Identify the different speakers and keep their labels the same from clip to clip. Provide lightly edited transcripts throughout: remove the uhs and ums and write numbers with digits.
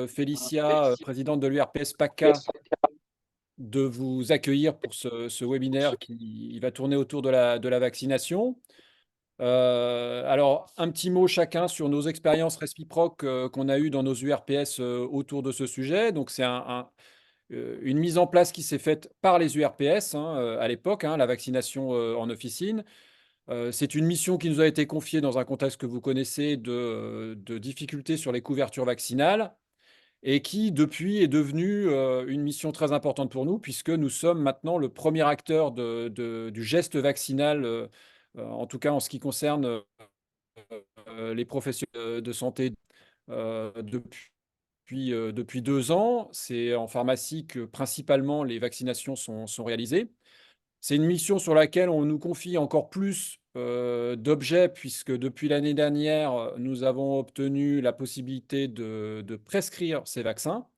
Speaker 1: Félicia, présidente de l'URPS PACA, de vous accueillir pour ce webinaire qui va tourner autour de la vaccination. Alors, un petit mot chacun sur nos expériences réciproques qu'on a eues dans nos URPS autour de ce sujet. Donc, c'est une mise en place qui s'est faite par les URPS à l'époque, la vaccination en officine. C'est une mission qui nous a été confiée dans un contexte que vous connaissez de difficultés sur les couvertures vaccinales et qui, depuis, est devenue une mission très importante pour nous, puisque nous sommes maintenant le premier acteur du geste vaccinal, en tout cas en ce qui concerne les professionnels de santé depuis 2 ans. C'est en pharmacie que principalement les vaccinations sont réalisées. C'est une mission sur laquelle on nous confie encore plus d'objets, puisque depuis l'année dernière, nous avons obtenu la possibilité de prescrire ces vaccins.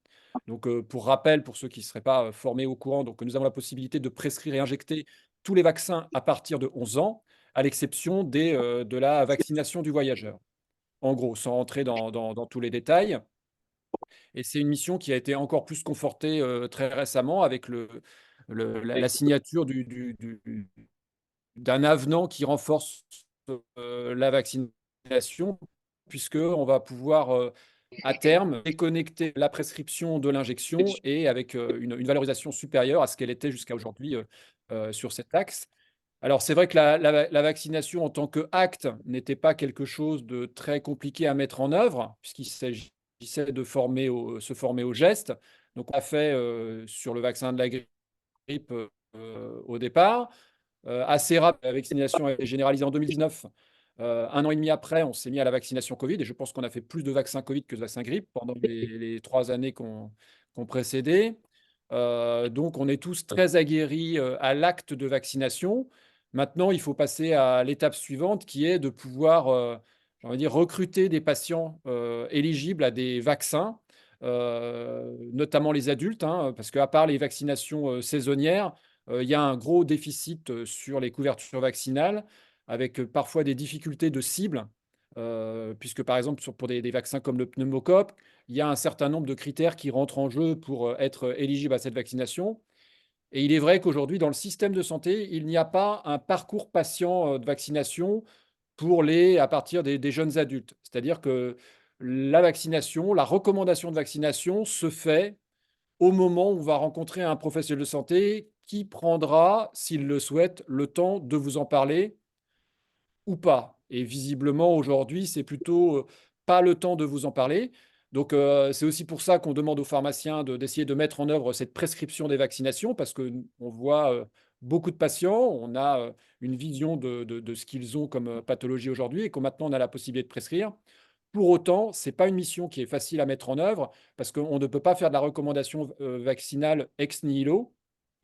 Speaker 1: Donc, pour rappel, pour ceux qui ne seraient pas formés au courant, donc nous avons la possibilité de prescrire et injecter tous les vaccins à partir de 11 ans, à l'exception de la vaccination du voyageur. En gros, sans rentrer dans tous les détails. Et c'est une mission qui a été encore plus confortée très récemment avec la signature d'un avenant qui renforce la vaccination, puisqu'on va pouvoir à terme déconnecter la prescription de l'injection et avec une valorisation supérieure à ce qu'elle était jusqu'à aujourd'hui sur cet axe. Alors, c'est vrai que la vaccination en tant qu'acte n'était pas quelque chose de très compliqué à mettre en œuvre, puisqu'il s'agissait de se former au geste. Donc, on a fait sur le vaccin de la grippe au départ. Assez rapide, la vaccination a été généralisée en 2019. 1 an et demi après, on s'est mis à la vaccination Covid, et je pense qu'on a fait plus de vaccins Covid que de vaccins grippe pendant les 3 années qu'on précédait. Donc, on est tous très aguerris à l'acte de vaccination. Maintenant, il faut passer à l'étape suivante qui est de pouvoir, j'ai envie de dire, recruter des patients éligibles à des vaccins, notamment les adultes, parce qu'à part les vaccinations saisonnières, il y a un gros déficit sur les couvertures vaccinales, avec parfois des difficultés de cible, puisque par exemple, pour des vaccins comme le pneumocoque, il y a un certain nombre de critères qui rentrent en jeu pour être éligible à cette vaccination. Et il est vrai qu'aujourd'hui, dans le système de santé, il n'y a pas un parcours patient de vaccination à partir des jeunes adultes. C'est-à-dire que la vaccination, la recommandation de vaccination se fait au moment où on va rencontrer un professionnel de santé qui prendra, s'il le souhaite, le temps de vous en parler ou pas. Et visiblement, aujourd'hui, c'est plutôt pas le temps de vous en parler. Donc, c'est aussi pour ça qu'on demande aux pharmaciens d'essayer de mettre en œuvre cette prescription des vaccinations, parce qu'on voit beaucoup de patients, on a une vision de ce qu'ils ont comme pathologie aujourd'hui, et que maintenant on a la possibilité de prescrire. Pour autant, ce n'est pas une mission qui est facile à mettre en œuvre, parce qu'on ne peut pas faire de la recommandation vaccinale ex nihilo.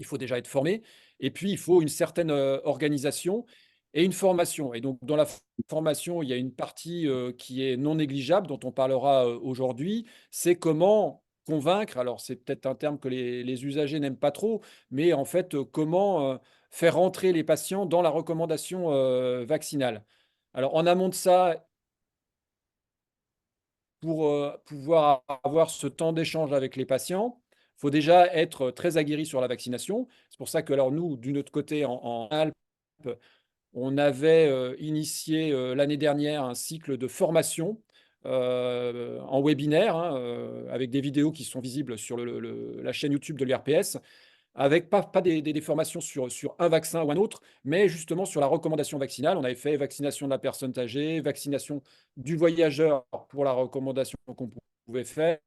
Speaker 1: Il faut déjà être formé. Et puis, il faut une certaine organisation et une formation. Et donc, dans la formation, il y a une partie qui est non négligeable, dont on parlera aujourd'hui. C'est comment convaincre, alors c'est peut-être un terme que les usagers n'aiment pas trop, mais en fait, comment faire entrer les patients dans la recommandation vaccinale. Alors, en amont de ça, pour pouvoir avoir ce temps d'échange avec les patients, il faut déjà être très aguerri sur la vaccination. C'est pour ça que, alors nous, du autre côté, en Alpes, on avait initié l'année dernière un cycle de formation en webinaire, avec des vidéos qui sont visibles sur la chaîne YouTube de l'IRPS, avec pas des formations sur un vaccin ou un autre, mais justement sur la recommandation vaccinale. On avait fait vaccination de la personne âgée, vaccination du voyageur pour la recommandation qu'on pouvait faire,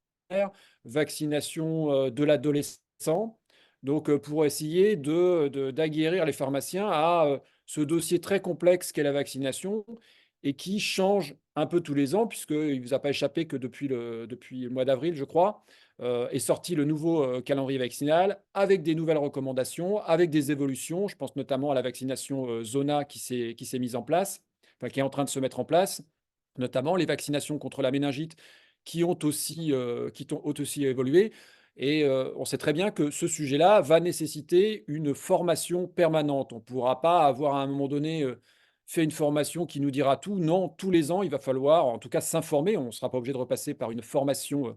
Speaker 1: vaccination de l'adolescent. Donc, pour essayer d'aguerrir les pharmaciens à ce dossier très complexe qu'est la vaccination, et qui change un peu tous les ans, puisqu'il ne vous a pas échappé que depuis le mois d'avril, je crois, est sorti le nouveau calendrier vaccinal avec des nouvelles recommandations, avec des évolutions. Je pense notamment à la vaccination Zona qui s'est mise en place, enfin, qui est en train de se mettre en place, notamment les vaccinations contre la méningite qui ont aussi évolué. Et on sait très bien que ce sujet-là va nécessiter une formation permanente. On ne pourra pas avoir à un moment donné fait une formation qui nous dira tout. Non, tous les ans, il va falloir en tout cas s'informer. On ne sera pas obligé de repasser par une formation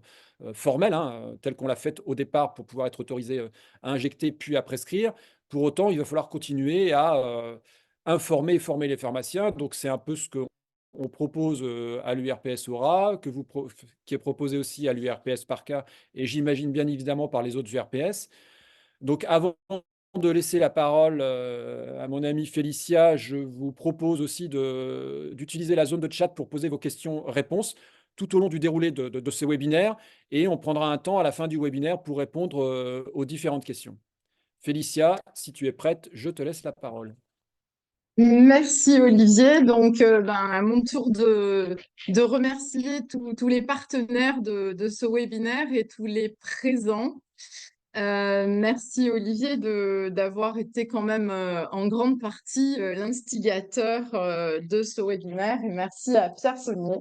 Speaker 1: formelle, hein, telle qu'on l'a faite au départ pour pouvoir être autorisé à injecter puis à prescrire. Pour autant, il va falloir continuer à informer et former les pharmaciens. Donc, c'est un peu ce qu'on propose à l'URPS Aura, qui est proposé aussi à l'URPS Parca et j'imagine bien évidemment par les autres URPS. Donc, avant de laisser la parole à mon amie Félicia, je vous propose aussi d'utiliser la zone de chat pour poser vos questions-réponses tout au long du déroulé de ce webinaire et on prendra un temps à la fin du webinaire pour répondre aux différentes questions. Félicia, si tu es prête, je te laisse la parole.
Speaker 2: Merci Olivier. Donc, à mon tour de remercier tous les partenaires de ce webinaire et tous les présents. Merci Olivier d'avoir été quand même en grande partie l'instigateur de ce webinaire et merci à Pierre Saunier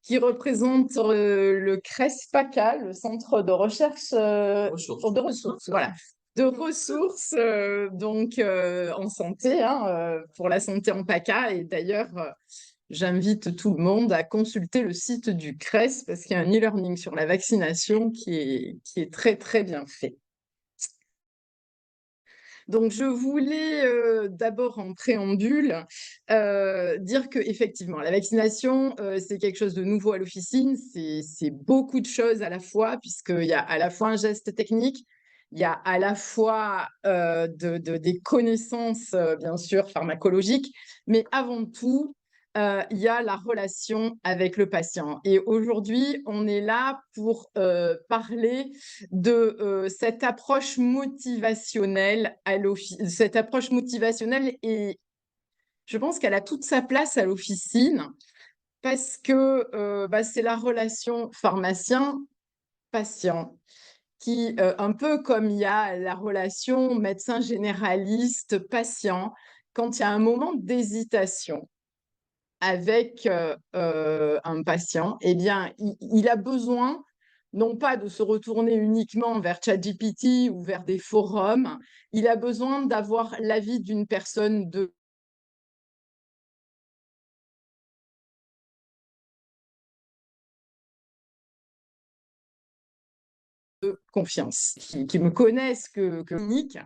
Speaker 2: qui représente le CRESPACA, le Centre de recherche de ressources. Voilà. De ressources en santé, hein, pour la santé en PACA. Et d'ailleurs, j'invite tout le monde à consulter le site du CRES parce qu'il y a un e-learning sur la vaccination qui est très, très bien fait. Donc, je voulais d'abord en préambule dire que effectivement, la vaccination, c'est quelque chose de nouveau à l'officine. C'est beaucoup de choses à la fois, puisqu'il y a à la fois un geste technique, il y a à la fois des connaissances, bien sûr, pharmacologiques, mais avant tout, il y a la relation avec le patient. Et aujourd'hui, on est là pour parler de cette approche motivationnelle cette approche motivationnelle, et je pense qu'elle a toute sa place à l'officine parce que c'est la relation pharmacien-patient qui, un peu comme il y a la relation médecin généraliste-patient, quand il y a un moment d'hésitation avec un patient, eh bien, il a besoin non pas de se retourner uniquement vers ChatGPT ou vers des forums, il a besoin d'avoir l'avis d'une personne de confiance, qui me connaissent que unique.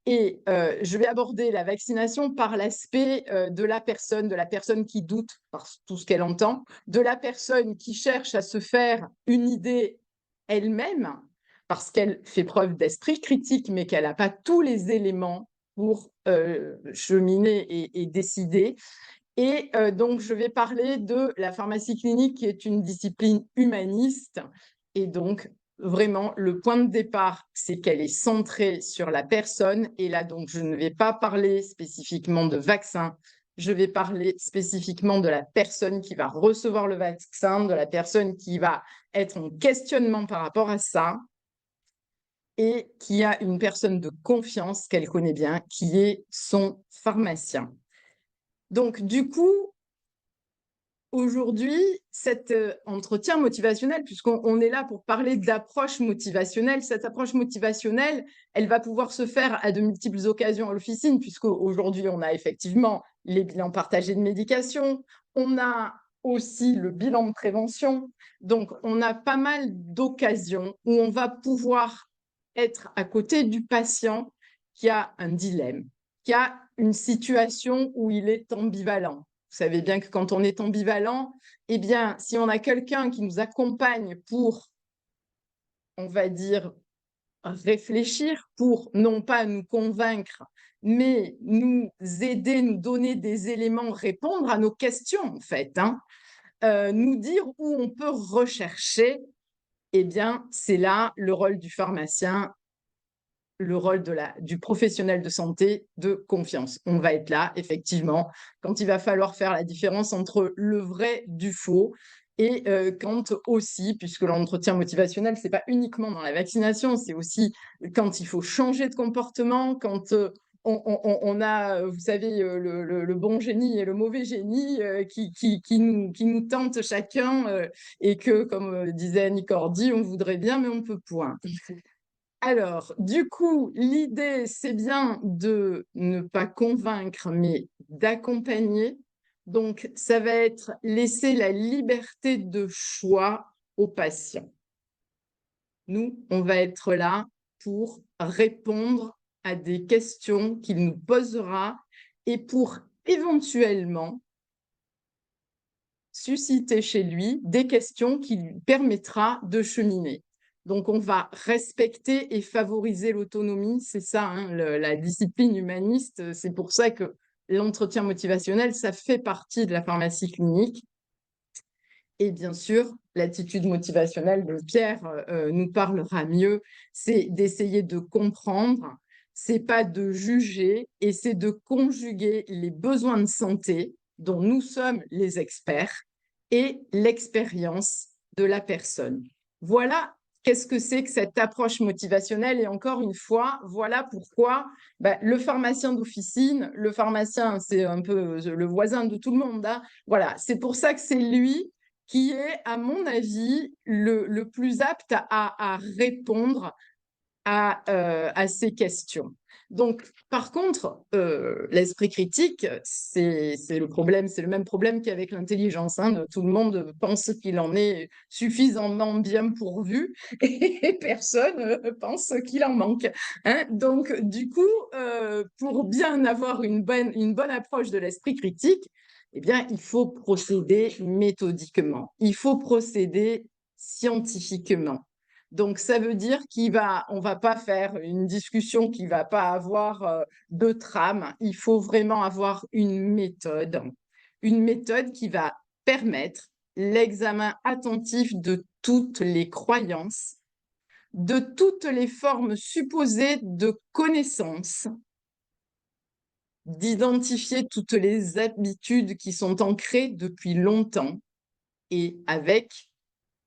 Speaker 2: Et je vais aborder la vaccination par l'aspect de la personne qui doute par tout ce qu'elle entend, de la personne qui cherche à se faire une idée elle-même, parce qu'elle fait preuve d'esprit critique, mais qu'elle n'a pas tous les éléments pour cheminer et décider. Et donc, je vais parler de la pharmacie clinique, qui est une discipline humaniste. Et donc, vraiment, le point de départ, c'est qu'elle est centrée sur la personne. Et là, donc, je ne vais pas parler spécifiquement de vaccin. Je vais parler spécifiquement de la personne qui va recevoir le vaccin, de la personne qui va être en questionnement par rapport à ça et qui a une personne de confiance qu'elle connaît bien, qui est son pharmacien. Donc, du coup, aujourd'hui, cet entretien motivationnel, puisqu'on est là pour parler d'approche motivationnelle, cette approche motivationnelle, elle va pouvoir se faire à de multiples occasions à l'officine, puisqu'aujourd'hui, on a effectivement les bilans partagés de médication, on a aussi le bilan de prévention. Donc, on a pas mal d'occasions où on va pouvoir être à côté du patient qui a un dilemme, qui a une situation où il est ambivalent. Vous savez bien que quand on est ambivalent, eh bien, si on a quelqu'un qui nous accompagne pour, on va dire, réfléchir, pour non pas nous convaincre, mais nous aider, nous donner des éléments, répondre à nos questions, en fait, hein, nous dire où on peut rechercher, eh bien, c'est là le rôle du pharmacien, le rôle du professionnel de santé de confiance. On va être là, effectivement, quand il va falloir faire la différence entre le vrai du faux et quand aussi, puisque l'entretien motivationnel, ce n'est pas uniquement dans la vaccination, c'est aussi quand il faut changer de comportement, quand on a, vous savez, le bon génie et le mauvais génie qui nous tentent chacun et que, comme disait Annie Cordy, on voudrait bien, mais on ne peut point. Alors, du coup, l'idée, c'est bien de ne pas convaincre, mais d'accompagner. Donc, ça va être laisser la liberté de choix aux patients. Nous, on va être là pour répondre à des questions qu'il nous posera et pour éventuellement susciter chez lui des questions qui lui permettra de cheminer. Donc, on va respecter et favoriser l'autonomie. C'est ça, hein, la discipline humaniste. C'est pour ça que l'entretien motivationnel, ça fait partie de la pharmacie clinique. Et bien sûr, l'attitude motivationnelle dont Pierre nous parlera mieux, c'est d'essayer de comprendre, c'est pas de juger, et c'est de conjuguer les besoins de santé dont nous sommes les experts et l'expérience de la personne. Voilà qu'est-ce que c'est que cette approche motivationnelle. Et encore une fois, voilà pourquoi le pharmacien d'officine, le pharmacien, c'est un peu le voisin de tout le monde, hein. Voilà, c'est pour ça que c'est lui qui est, à mon avis, le plus apte à répondre à ces questions. Donc, par contre, l'esprit critique, c'est le problème, c'est le même problème qu'avec l'intelligence, hein. Tout le monde pense qu'il en est suffisamment bien pourvu et personne pense qu'il en manque, hein. Donc, du coup, pour bien avoir une bonne approche de l'esprit critique, eh bien, il faut procéder méthodiquement, il faut procéder scientifiquement. Donc, ça veut dire on va pas faire une discussion qui va pas avoir de trame. Il faut vraiment avoir une méthode qui va permettre l'examen attentif de toutes les croyances, de toutes les formes supposées de connaissances, d'identifier toutes les habitudes qui sont ancrées depuis longtemps et avec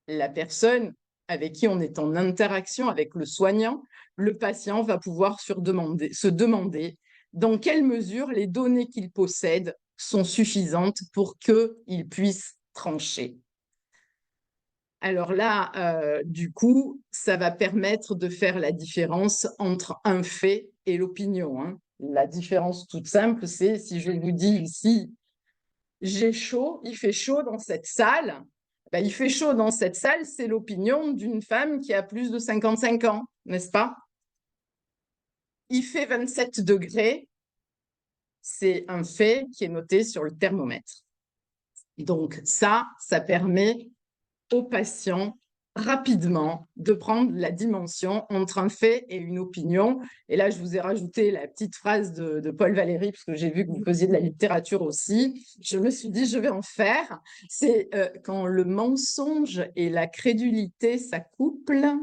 Speaker 2: la personne avec qui on est en interaction, avec le soignant, le patient va pouvoir se demander dans quelle mesure les données qu'il possède sont suffisantes pour qu'il puisse trancher. Alors là, du coup, ça va permettre de faire la différence entre un fait et l'opinion, hein. La différence toute simple, c'est si je vous dis ici, j'ai chaud, il fait chaud dans cette salle, il fait chaud dans cette salle, c'est l'opinion d'une femme qui a plus de 55 ans, n'est-ce pas? Il fait 27 degrés, c'est un fait qui est noté sur le thermomètre. Donc ça permet aux patients rapidement de prendre la dimension entre un fait et une opinion. Et là, je vous ai rajouté la petite phrase de Paul Valéry, parce que j'ai vu que vous faisiez de la littérature aussi. Je me suis dit, je vais en faire. C'est quand le mensonge et la crédulité s'accouplent,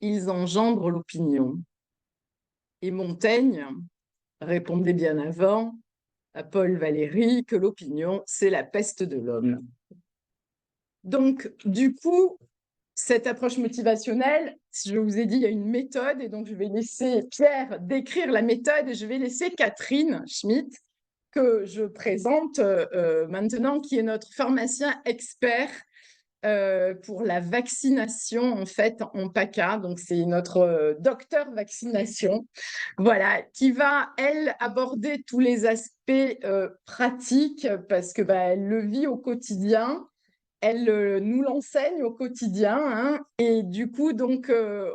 Speaker 2: ils engendrent l'opinion. Et Montaigne répondait bien avant à Paul Valéry que l'opinion, c'est la peste de l'homme. Donc, du coup, cette approche motivationnelle, je vous ai dit, il y a une méthode, et donc je vais laisser Pierre décrire la méthode, et je vais laisser Catherine Schmitt, que je présente maintenant, qui est notre pharmacien expert pour la vaccination, en fait, en PACA. Donc, c'est notre docteur vaccination, voilà, qui va, elle, aborder tous les aspects pratiques, parce que elle le vit au quotidien. Elle nous l'enseigne au quotidien, hein, et du coup, donc,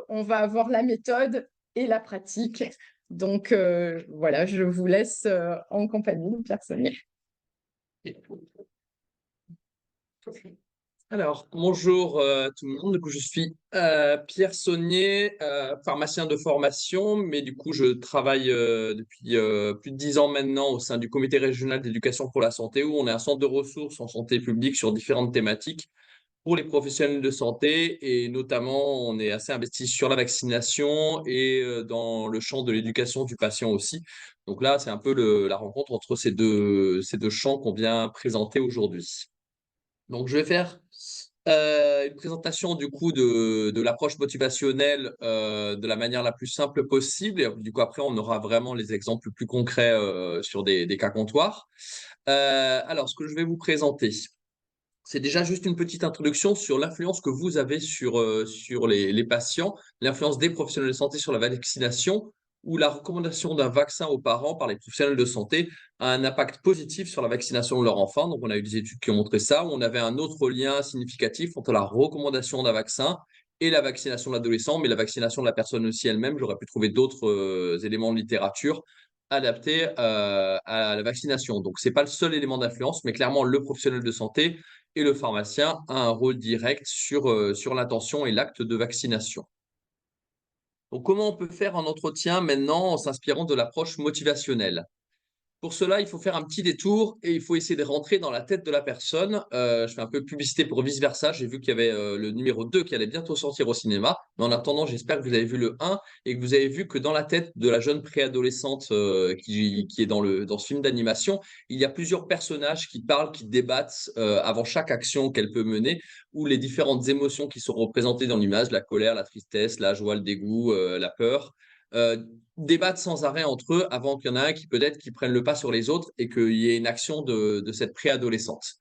Speaker 2: on va avoir la méthode et la pratique. Donc, voilà, je vous laisse en compagnie de Pierre Saunier.
Speaker 3: Alors, bonjour tout le monde. Du coup, je suis Pierre Saunier, pharmacien de formation, mais du coup, je travaille depuis plus de 10 ans maintenant au sein du Comité régional d'éducation pour la santé, où on est un centre de ressources en santé publique sur différentes thématiques pour les professionnels de santé, et notamment, on est assez investi sur la vaccination et dans le champ de l'éducation du patient aussi. Donc là, c'est un peu la rencontre entre ces deux champs qu'on vient présenter aujourd'hui. Donc, je vais faire une présentation du coup de l'approche motivationnelle de la manière la plus simple possible. Et du coup, après, on aura vraiment les exemples plus concrets sur des cas comptoirs. Alors, ce que je vais vous présenter, c'est déjà juste une petite introduction sur l'influence que vous avez sur les patients, l'influence des professionnels de santé sur la vaccination, où la recommandation d'un vaccin aux parents par les professionnels de santé a un impact positif sur la vaccination de leur enfant. Donc, on a eu des études qui ont montré ça. On avait un autre lien significatif entre la recommandation d'un vaccin et la vaccination de l'adolescent, mais la vaccination de la personne aussi elle-même. J'aurais pu trouver d'autres éléments de littérature adaptés à la vaccination. Donc, ce n'est pas le seul élément d'influence, mais clairement, le professionnel de santé et le pharmacien a un rôle direct sur l'intention et l'acte de vaccination. Donc, comment on peut faire un entretien maintenant en s'inspirant de l'approche motivationnelle? Pour cela, il faut faire un petit détour et il faut essayer de rentrer dans la tête de la personne. Je fais un peu de publicité pour Vice Versa. J'ai vu qu'il y avait le numéro 2 qui allait bientôt sortir au cinéma. Mais en attendant, j'espère que vous avez vu le 1 et que vous avez vu que dans la tête de la jeune préadolescente qui est dans ce film d'animation, il y a plusieurs personnages qui parlent, qui débattent avant chaque action qu'elle peut mener, ou les différentes émotions qui sont représentées dans l'image, la colère, la tristesse, la joie, le dégoût, la peur. Euh, Débattent sans arrêt entre eux avant qu'il y en ait un qui peut-être qui prenne le pas sur les autres et qu'il y ait une action de cette préadolescente.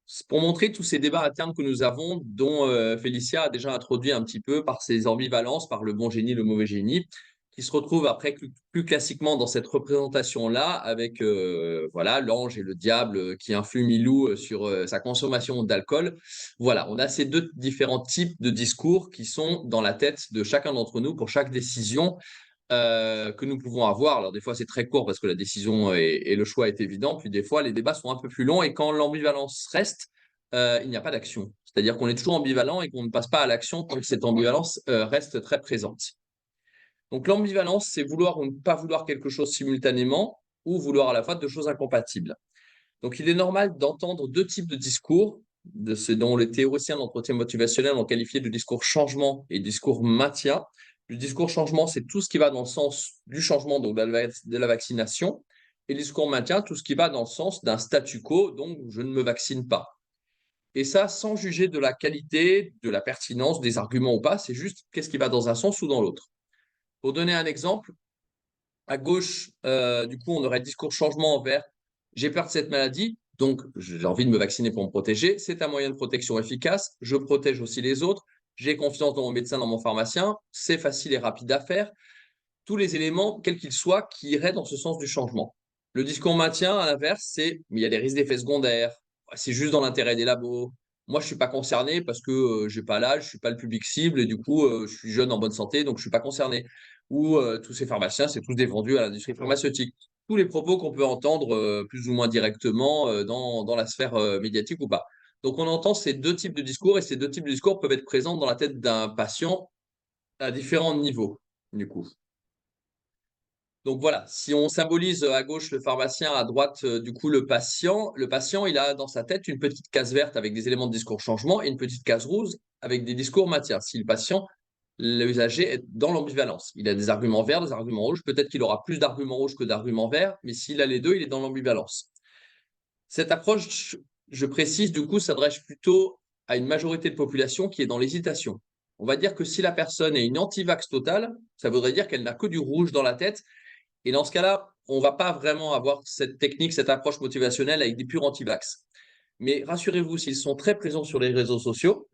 Speaker 3: C'est pour montrer tous ces débats internes que nous avons, dont Félicia a déjà introduit un petit peu par ses ambivalences, par le bon génie, le mauvais génie, qui se retrouvent après plus classiquement dans cette représentation-là, avec voilà, l'ange et le diable qui influent Milou sur sa consommation d'alcool. Voilà, on a ces deux différents types de discours qui sont dans la tête de chacun d'entre nous pour chaque décision que nous pouvons avoir. Alors, des fois, c'est très court parce que la décision et le choix est évident. Puis, des fois, les débats sont un peu plus longs. Et quand l'ambivalence reste, il n'y a pas d'action. C'est-à-dire qu'on est toujours ambivalent et qu'on ne passe pas à l'action tant que cette ambivalence reste très présente. Donc, l'ambivalence, c'est vouloir ou ne pas vouloir quelque chose simultanément ou vouloir à la fois deux choses incompatibles. Donc, il est normal d'entendre deux types de discours, de ce dont les théoriciens d'entretien motivationnel ont qualifié de discours changement et discours maintien. Le discours changement, c'est tout ce qui va dans le sens du changement, donc de la vaccination. Et le discours maintien, tout ce qui va dans le sens d'un statu quo, donc je ne me vaccine pas. Et ça, sans juger de la qualité, de la pertinence des arguments ou pas, c'est juste qu'est-ce qui va dans un sens ou dans l'autre. Pour donner un exemple, à gauche, du coup, on aurait le discours changement vers j'ai peur de cette maladie, donc j'ai envie de me vacciner pour me protéger. C'est un moyen de protection efficace. Je protège aussi les autres. J'ai confiance dans mon médecin, dans mon pharmacien. C'est facile et rapide à faire. Tous les éléments, quels qu'ils soient, qui iraient dans ce sens du changement. Le discours maintien, à l'inverse, c'est mais il y a des risques d'effets secondaires. C'est juste dans l'intérêt des labos. Moi, je ne suis pas concerné parce que je n'ai pas l'âge, je ne suis pas le public cible et du coup, je suis jeune en bonne santé, donc je ne suis pas concerné. Ou tous ces pharmaciens, c'est tous des vendus à l'industrie pharmaceutique. Tous les propos qu'on peut entendre plus ou moins directement dans la sphère médiatique ou pas. Donc, on entend ces deux types de discours et ces deux types de discours peuvent être présents dans la tête d'un patient à différents niveaux, du coup. Donc voilà, si on symbolise à gauche le pharmacien, à droite, du coup, le patient, il a dans sa tête une petite case verte avec des éléments de discours changement et une petite case rouge avec des discours matière. Si le patient, l'usager est dans l'ambivalence, il a des arguments verts, des arguments rouges, peut-être qu'il aura plus d'arguments rouges que d'arguments verts, mais s'il a les deux, il est dans l'ambivalence. Cette approche, je précise, du coup, s'adresse plutôt à une majorité de population qui est dans l'hésitation. On va dire que si la personne est une anti-vax totale, ça voudrait dire qu'elle n'a que du rouge dans la tête et dans ce cas-là, on ne va pas vraiment avoir cette technique, cette approche motivationnelle avec des purs anti-vax. Mais rassurez-vous, s'ils sont très présents sur les réseaux sociaux,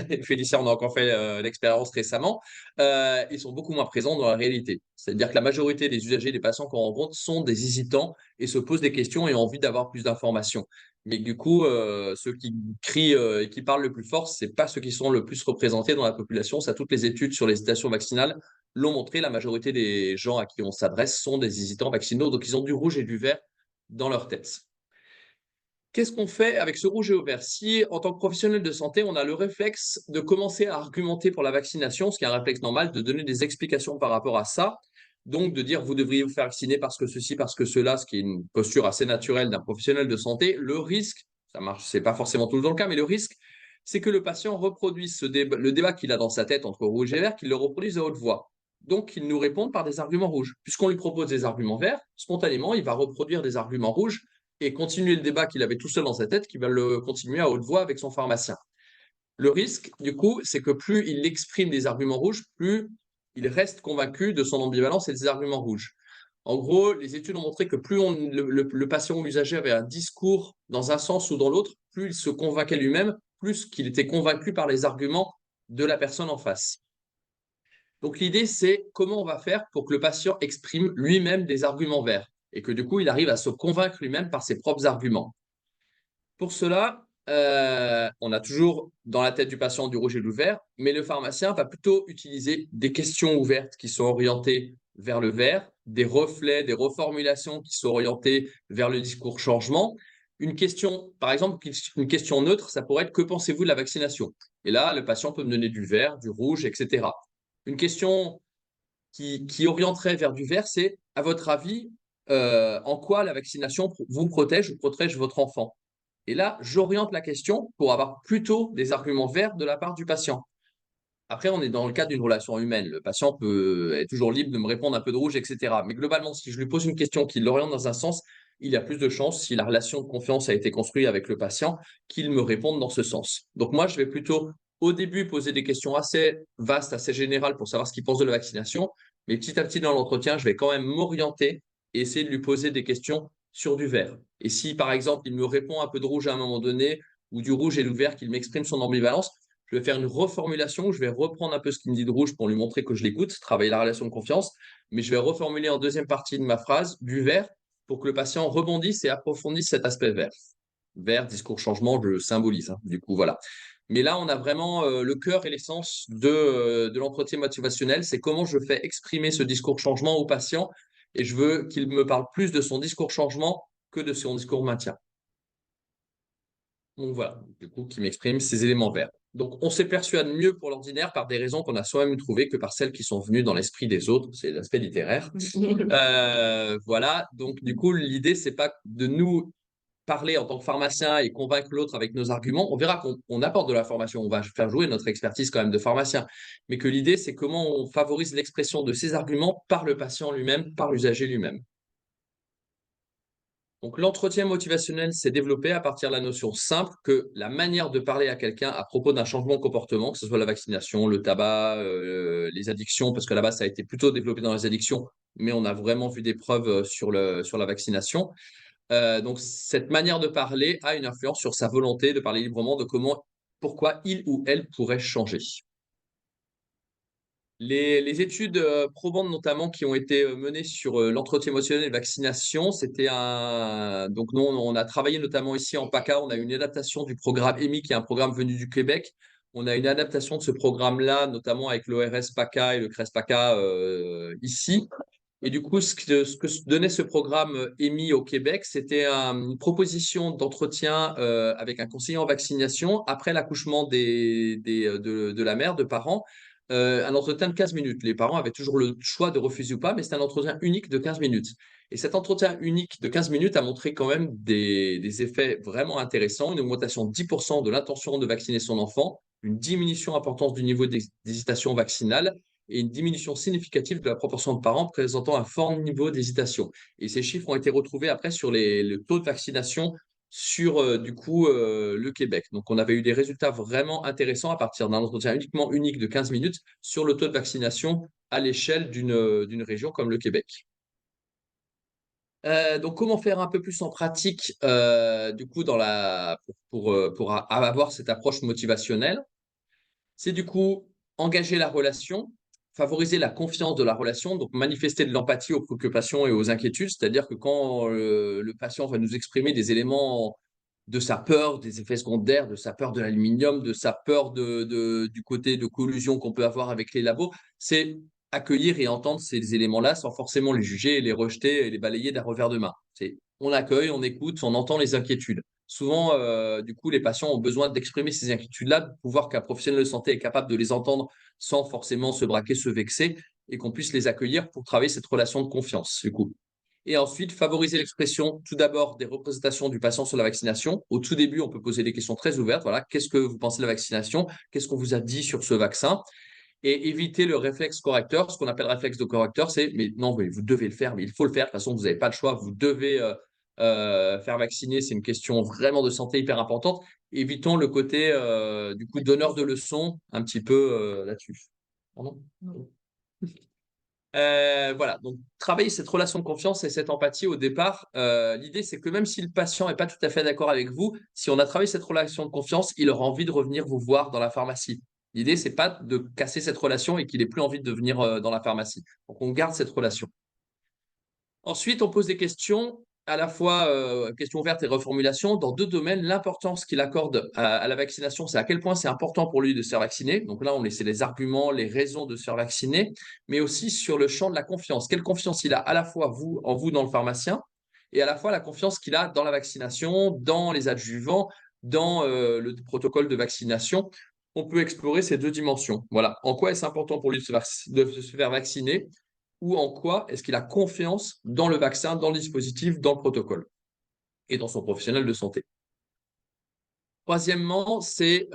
Speaker 3: et Félicia, on a encore fait l'expérience récemment, ils sont beaucoup moins présents dans la réalité. C'est-à-dire que la majorité des usagers, des patients qu'on rencontre sont des hésitants et se posent des questions et ont envie d'avoir plus d'informations. Mais du coup, ceux qui crient et qui parlent le plus fort, ce n'est pas ceux qui sont le plus représentés dans la population. Ça, toutes les études sur l'hésitation vaccinale l'ont montré. La majorité des gens à qui on s'adresse sont des hésitants vaccinaux, donc ils ont du rouge et du vert dans leur tête. Qu'est-ce qu'on fait avec ce rouge et au vert? Si, en tant que professionnel de santé, on a le réflexe de commencer à argumenter pour la vaccination, ce qui est un réflexe normal, de donner des explications par rapport à ça, donc de dire vous devriez vous faire vacciner parce que ceci, parce que cela, ce qui est une posture assez naturelle d'un professionnel de santé, le risque, ça marche, c'est pas forcément toujours le cas, mais le risque, c'est que le patient reproduise le débat qu'il a dans sa tête entre rouge et vert, qu'il le reproduise à haute voix. Donc, il nous répond par des arguments rouges. Puisqu'on lui propose des arguments verts, spontanément, il va reproduire des arguments rouges et continuer le débat qu'il avait tout seul dans sa tête, qu'il va le continuer à haute voix avec son pharmacien. Le risque, du coup, c'est que plus il exprime des arguments rouges, plus il reste convaincu de son ambivalence et des arguments rouges. En gros, les études ont montré que plus le patient ou l'usager avait un discours dans un sens ou dans l'autre, plus il se convainquait lui-même, plus qu'il était convaincu par les arguments de la personne en face. Donc, l'idée, c'est comment on va faire pour que le patient exprime lui-même des arguments verts et que du coup, il arrive à se convaincre lui-même par ses propres arguments. Pour cela, on a toujours dans la tête du patient du rouge et du vert, mais le pharmacien va plutôt utiliser des questions ouvertes qui sont orientées vers le vert, des reflets, des reformulations qui sont orientées vers le discours changement. Une question, par exemple, une question neutre, ça pourrait être: que pensez-vous de la vaccination? Et là, le patient peut me donner du vert, du rouge, etc. Une question qui orienterait vers du vert, c'est: à votre avis, en quoi la vaccination vous protège ou protège votre enfant? Et là, j'oriente la question pour avoir plutôt des arguments verts de la part du patient. Après, on est dans le cadre d'une relation humaine. Le patient est toujours libre de me répondre un peu de rouge, etc. Mais globalement, si je lui pose une question qui l'oriente dans un sens, il y a plus de chances, si la relation de confiance a été construite avec le patient, qu'il me réponde dans ce sens. Donc moi, je vais plutôt, au début, poser des questions assez vastes, assez générales pour savoir ce qu'il pense de la vaccination. Mais petit à petit, dans l'entretien, je vais quand même m'orienter et essayer de lui poser des questions sur du vert. Et si, par exemple, il me répond un peu de rouge à un moment donné, ou du rouge et du vert, qu'il m'exprime son ambivalence, je vais faire une reformulation, je vais reprendre un peu ce qu'il me dit de rouge pour lui montrer que je l'écoute, travailler la relation de confiance, mais je vais reformuler en deuxième partie de ma phrase du vert pour que le patient rebondisse et approfondisse cet aspect vert. Vert, discours changement, je le symbolise, hein, du coup, voilà. Mais là, on a vraiment le cœur et l'essence de l'entretien motivationnel, c'est comment je fais exprimer ce discours changement au patient, et je veux qu'il me parle plus de son discours changement que de son discours maintien. Donc voilà, du coup, qui m'exprime ces éléments verts. Donc, on se persuade mieux pour l'ordinaire par des raisons qu'on a soi-même trouvées que par celles qui sont venues dans l'esprit des autres. C'est l'aspect littéraire. Voilà. Donc, du coup, l'idée, c'est pas de nous parler en tant que pharmacien et convaincre l'autre avec nos arguments. On verra qu'on apporte de la formation. On va faire jouer notre expertise quand même de pharmacien. Mais que l'idée, c'est comment on favorise l'expression de ces arguments par le patient lui-même, par l'usager lui-même. Donc, l'entretien motivationnel s'est développé à partir de la notion simple que la manière de parler à quelqu'un à propos d'un changement de comportement, que ce soit la vaccination, le tabac, les addictions, parce que là-bas, ça a été plutôt développé dans les addictions, mais on a vraiment vu des preuves sur la vaccination. Donc, cette manière de parler a une influence sur sa volonté de parler librement de pourquoi il ou elle pourrait changer. Les études probantes notamment qui ont été menées sur l'entretien émotionnel et vaccination, c'était donc nous, on a travaillé notamment ici en PACA, on a une adaptation du programme EMI, qui est un programme venu du Québec. On a une adaptation de ce programme-là, notamment avec l'ORS PACA et le CRES PACA ici. Et du coup, ce que donnait ce programme EMI au Québec, c'était une proposition d'entretien avec un conseiller en vaccination après l'accouchement de la mère, de parents, un entretien de 15 minutes. Les parents avaient toujours le choix de refuser ou pas, mais c'était un entretien unique de 15 minutes. Et cet entretien unique de 15 minutes a montré quand même des effets vraiment intéressants, une augmentation de 10% de l'intention de vacciner son enfant, une diminution importante du niveau d'hésitation vaccinale et une diminution significative de la proportion de parents présentant un fort niveau d'hésitation. Et ces chiffres ont été retrouvés après sur le taux de vaccination sur du coup le Québec. Donc on avait eu des résultats vraiment intéressants à partir d'un entretien unique de 15 minutes sur le taux de vaccination à l'échelle d'une région comme le Québec. Donc comment faire un peu plus en pratique du coup pour avoir cette approche motivationnelle? C'est du coup engager la relation, favoriser la confiance de la relation, donc manifester de l'empathie aux préoccupations et aux inquiétudes, c'est-à-dire que quand le patient va nous exprimer des éléments de sa peur des effets secondaires, de sa peur de l'aluminium, de sa peur du côté de collusion qu'on peut avoir avec les labos, c'est accueillir et entendre ces éléments-là sans forcément les juger et les rejeter et les balayer d'un revers de main. On accueille, on écoute, on entend les inquiétudes. Souvent, du coup, les patients ont besoin d'exprimer ces inquiétudes-là pour voir qu'un professionnel de santé est capable de les entendre sans forcément se braquer, se vexer, et qu'on puisse les accueillir pour travailler cette relation de confiance, du coup. Et ensuite, favoriser l'expression, tout d'abord, des représentations du patient sur la vaccination. Au tout début, on peut poser des questions très ouvertes. Voilà, qu'est-ce que vous pensez de la vaccination? Qu'est-ce qu'on vous a dit sur ce vaccin? Et éviter le réflexe correcteur. Ce qu'on appelle réflexe de correcteur, c'est mais non, mais vous devez le faire, mais il faut le faire. De toute façon, vous n'avez pas le choix. Vous devez faire vacciner. C'est une question vraiment de santé hyper importante. Évitons le côté du coup donneur de leçons un petit peu là-dessus. Pardon. Voilà, donc travailler cette relation de confiance et cette empathie au départ, l'idée c'est que même si le patient n'est pas tout à fait d'accord avec vous, si on a travaillé cette relation de confiance, il aura envie de revenir vous voir dans la pharmacie. L'idée, c'est pas de casser cette relation et qu'il ait plus envie de venir dans la pharmacie. Donc, on garde cette relation. Ensuite, on pose des questions, à la fois questions ouvertes et reformulations, dans 2 domaines. L'importance qu'il accorde à la vaccination, c'est à quel point c'est important pour lui de se faire vacciner. Donc là, on essaie les arguments, les raisons de se faire vacciner, mais aussi sur le champ de la confiance. Quelle confiance il a à la fois en vous, dans le pharmacien, et à la fois la confiance qu'il a dans la vaccination, dans les adjuvants, dans le protocole de vaccination. On peut explorer ces 2 dimensions. Voilà. En quoi est-ce important pour lui de se faire vacciner? Ou en quoi est-ce qu'il a confiance dans le vaccin, dans le dispositif, dans le protocole et dans son professionnel de santé. Troisièmement, c'est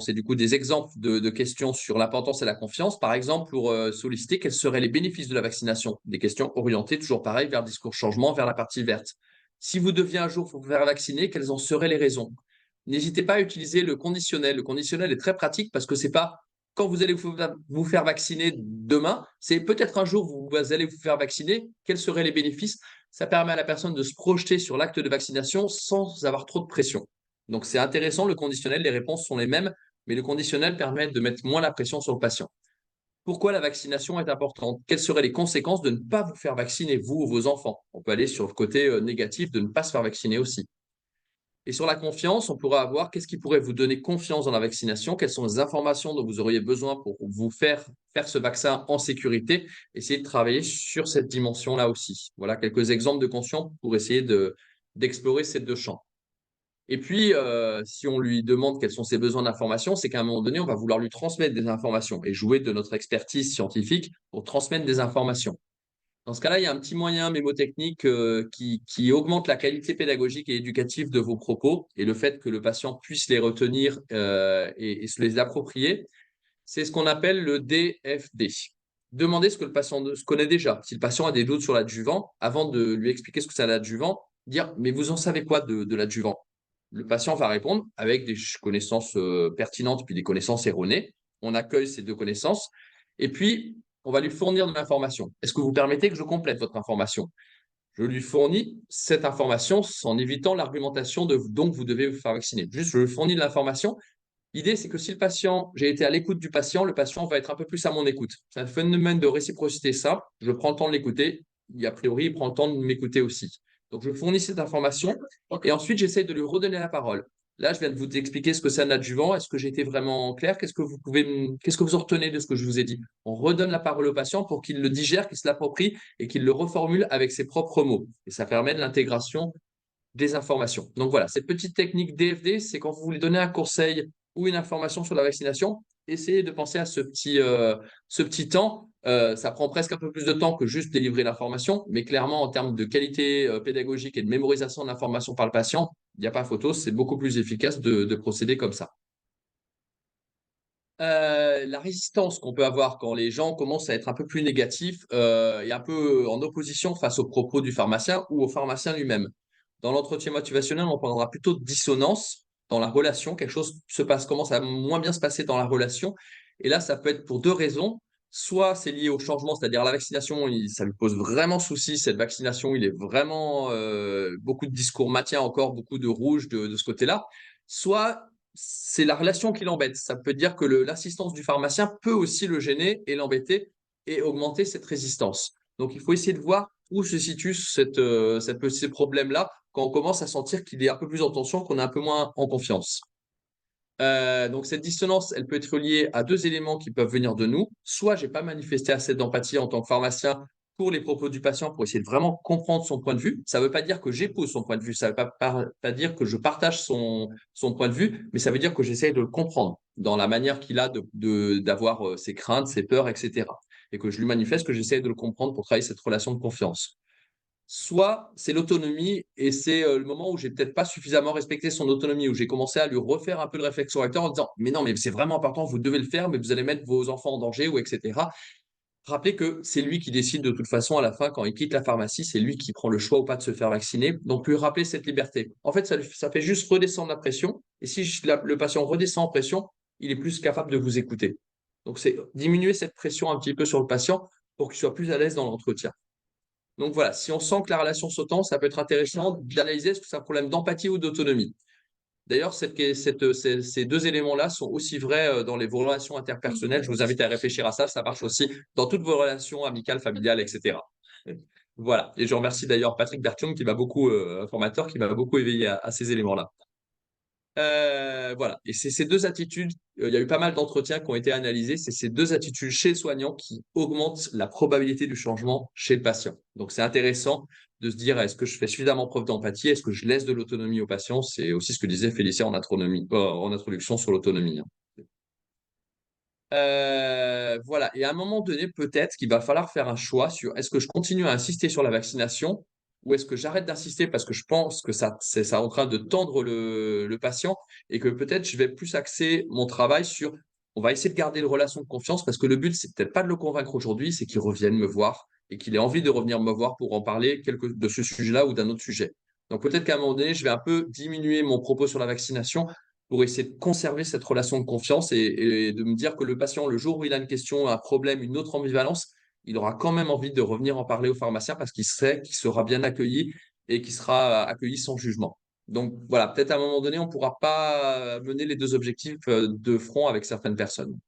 Speaker 3: du coup des exemples de questions sur l'importance et la confiance. Par exemple, pour solliciter quels seraient les bénéfices de la vaccination. Des questions orientées, toujours pareil, vers le discours changement, vers la partie verte. Si vous deviez un jour vous faire vacciner, quelles en seraient les raisons? N'hésitez pas à utiliser le conditionnel. Le conditionnel est très pratique parce que c'est pas quand vous allez vous faire vacciner demain, c'est peut-être un jour vous allez vous faire vacciner, quels seraient les bénéfices? Ça permet à la personne de se projeter sur l'acte de vaccination sans avoir trop de pression. Donc c'est intéressant, le conditionnel, les réponses sont les mêmes, mais le conditionnel permet de mettre moins la pression sur le patient. Pourquoi la vaccination est importante? Quelles seraient les conséquences de ne pas vous faire vacciner, vous ou vos enfants? On peut aller sur le côté négatif de ne pas se faire vacciner aussi. Et sur la confiance, on pourrait avoir qu'est-ce qui pourrait vous donner confiance dans la vaccination? Quelles sont les informations dont vous auriez besoin pour vous faire ce vaccin en sécurité? Essayez de travailler sur cette dimension-là aussi. Voilà quelques exemples de conscience pour essayer d'explorer ces 2 champs. Et puis, si on lui demande quels sont ses besoins d'information, c'est qu'à un moment donné, on va vouloir lui transmettre des informations et jouer de notre expertise scientifique pour transmettre des informations. Dans ce cas-là, il y a un petit moyen mémotechnique qui augmente la qualité pédagogique et éducative de vos propos et le fait que le patient puisse les retenir et se les approprier. C'est ce qu'on appelle le DFD. Demandez ce que le patient se connaît déjà. Si le patient a des doutes sur l'adjuvant, avant de lui expliquer ce que c'est l'adjuvant, dire « mais vous en savez quoi de l'adjuvant ?» Le patient va répondre avec des connaissances pertinentes puis des connaissances erronées. On accueille ces 2 connaissances et puis on va lui fournir de l'information. Est-ce que vous permettez que je complète votre information? Je lui fournis cette information en évitant l'argumentation de donc vous devez vous faire vacciner. Juste, je lui fournis de l'information. L'idée, c'est que si j'ai été à l'écoute du patient, le patient va être un peu plus à mon écoute. C'est un phénomène de réciprocité simple. Je prends le temps de l'écouter. A priori, il prend le temps de m'écouter aussi. Donc, je fournis cette information et ensuite, j'essaie de lui redonner la parole. Là, je viens de vous expliquer ce que c'est un adjuvant. Est-ce que j'ai été vraiment clair? Qu'est-ce que vous en retenez de ce que je vous ai dit? On redonne la parole au patient pour qu'il le digère, qu'il se l'approprie et qu'il le reformule avec ses propres mots. Et ça permet de l'intégration des informations. Donc voilà, cette petite technique DFD, c'est quand vous voulez donner un conseil ou une information sur la vaccination, essayez de penser à ce petit temps. Ça prend presque un peu plus de temps que juste délivrer l'information, mais clairement, en termes de qualité pédagogique et de mémorisation de l'information par le patient, il n'y a pas photo, c'est beaucoup plus efficace de procéder comme ça. La résistance qu'on peut avoir quand les gens commencent à être un peu plus négatifs et un peu en opposition face aux propos du pharmacien ou au pharmacien lui-même. Dans l'entretien motivationnel, on parlera plutôt de dissonance dans la relation. Quelque chose commence à moins bien se passer dans la relation. Et là, ça peut être pour 2 raisons. Soit c'est lié au changement, c'est-à-dire la vaccination, ça lui pose vraiment souci. Cette vaccination, il est vraiment beaucoup de discours maintien encore, beaucoup de rouge de ce côté-là. Soit c'est la relation qui l'embête. Ça peut dire que l'assistance du pharmacien peut aussi le gêner et l'embêter et augmenter cette résistance. Donc, il faut essayer de voir où se situe ces problèmes-là quand on commence à sentir qu'il est un peu plus en tension, qu'on est un peu moins en confiance. Donc, cette dissonance, elle peut être liée à 2 éléments qui peuvent venir de nous. Soit j'ai pas manifesté assez d'empathie en tant que pharmacien pour les propos du patient pour essayer de vraiment comprendre son point de vue. Ça ne veut pas dire que j'épouse son point de vue, ça ne veut pas dire que je partage son point de vue, mais ça veut dire que j'essaye de le comprendre dans la manière qu'il a d'avoir ses craintes, ses peurs, etc. Et que je lui manifeste que j'essaye de le comprendre pour travailler cette relation de confiance. Soit c'est l'autonomie et c'est le moment où j'ai peut-être pas suffisamment respecté son autonomie, où j'ai commencé à lui refaire un peu le réflexe correcteur en disant mais non, mais c'est vraiment important, vous devez le faire, mais vous allez mettre vos enfants en danger ou etc. Rappelez que c'est lui qui décide de toute façon à la fin quand il quitte la pharmacie, c'est lui qui prend le choix ou pas de se faire vacciner. Donc lui rappeler cette liberté. En fait, ça fait juste redescendre la pression. Et si le patient redescend en pression, il est plus capable de vous écouter. Donc c'est diminuer cette pression un petit peu sur le patient pour qu'il soit plus à l'aise dans l'entretien. Donc voilà, si on sent que la relation se tend, ça peut être intéressant d'analyser est-ce que c'est un problème d'empathie ou d'autonomie. D'ailleurs, ces deux éléments-là sont aussi vrais dans vos relations interpersonnelles. Je vous invite à réfléchir à ça. Ça marche aussi dans toutes vos relations amicales, familiales, etc. Voilà. Et je remercie d'ailleurs Patrick Bertium, formateur, qui m'a beaucoup éveillé à ces éléments-là. Voilà. Et c'est ces deux attitudes, il y a eu pas mal d'entretiens qui ont été analysés, c'est ces deux attitudes chez le soignant qui augmentent la probabilité du changement chez le patient. Donc c'est intéressant de se dire, est-ce que je fais suffisamment preuve d'empathie? Est-ce que je laisse de l'autonomie au patient? C'est aussi ce que disait Félicia en introduction sur l'autonomie, hein. Voilà. Et à un moment donné, peut-être qu'il va falloir faire un choix sur est-ce que je continue à insister sur la vaccination ou est-ce que j'arrête d'insister parce que je pense que ça en train de tendre le patient et que peut-être je vais plus axer mon travail sur on va essayer de garder une relation de confiance parce que le but, c'est peut-être pas de le convaincre aujourd'hui, c'est qu'il revienne me voir et qu'il ait envie de revenir me voir pour en parler de ce sujet-là ou d'un autre sujet. Donc peut-être qu'à un moment donné, je vais un peu diminuer mon propos sur la vaccination pour essayer de conserver cette relation de confiance et de me dire que le patient, le jour où il a une question, un problème, une autre ambivalence, il aura quand même envie de revenir en parler au pharmacien parce qu'il sait qu'il sera bien accueilli et qu'il sera accueilli sans jugement. Donc voilà, peut-être à un moment donné, on ne pourra pas mener les deux objectifs de front avec certaines personnes.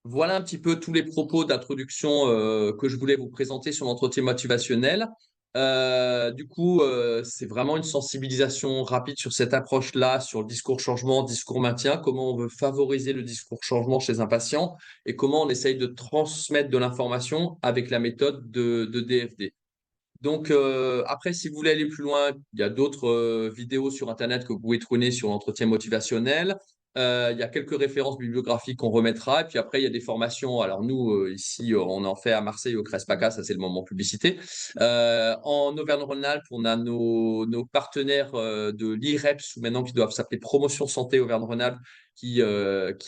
Speaker 3: Voilà un petit peu tous les propos d'introduction que je voulais vous présenter sur l'entretien motivationnel. Du coup, c'est vraiment une sensibilisation rapide sur cette approche-là, sur le discours changement, discours maintien, comment on veut favoriser le discours changement chez un patient et comment on essaye de transmettre de l'information avec la méthode de DFD. Donc, après, si vous voulez aller plus loin, il y a d'autres vidéos sur Internet que vous pouvez trouver sur l'entretien motivationnel. Il y a quelques références bibliographiques qu'on remettra. Et puis après, il y a des formations. Alors nous, ici, on en fait à Marseille au CRESPACA, ça c'est le moment publicité. En Auvergne-Rhône-Alpes, on a nos partenaires de l'IREPS, ou maintenant qui doivent s'appeler Promotion Santé Auvergne-Rhône-Alpes, qui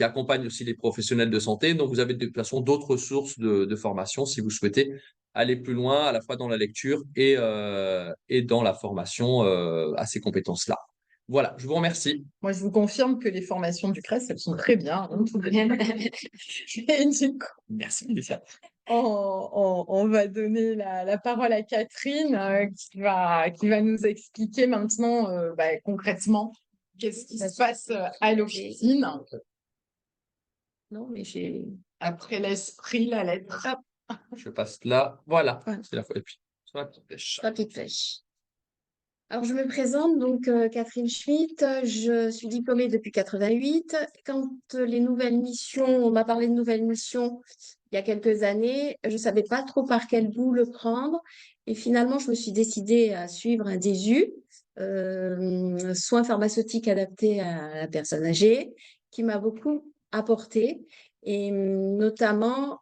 Speaker 3: accompagnent aussi les professionnels de santé. Donc vous avez de toute façon d'autres sources de formation si vous souhaitez aller plus loin, à la fois dans la lecture et dans la formation à ces compétences-là. Voilà, je vous remercie.
Speaker 2: Moi, je vous confirme que les formations du CRES, elles sont très bien, hein. Et du coup,
Speaker 3: Merci, Félicia.
Speaker 2: on va donner la parole à Catherine qui va nous expliquer maintenant concrètement qu'est-ce qui se passe à l'officine.
Speaker 4: Non, mais j'ai.
Speaker 2: Après l'esprit, la lettre.
Speaker 3: Je passe là. Voilà,
Speaker 4: Ouais.
Speaker 3: c'est la fois. Et puis, sur la petite flèche.
Speaker 4: Pas toute flèche. Alors, je me présente, donc Catherine Schmitt, je suis diplômée depuis 88. Quand les nouvelles missions, on m'a parlé de nouvelles missions il y a quelques années, je ne savais pas trop par quel bout le prendre. Et finalement, je me suis décidée à suivre un DESU, soins pharmaceutiques adaptés à la personne âgée, qui m'a beaucoup apporté, et notamment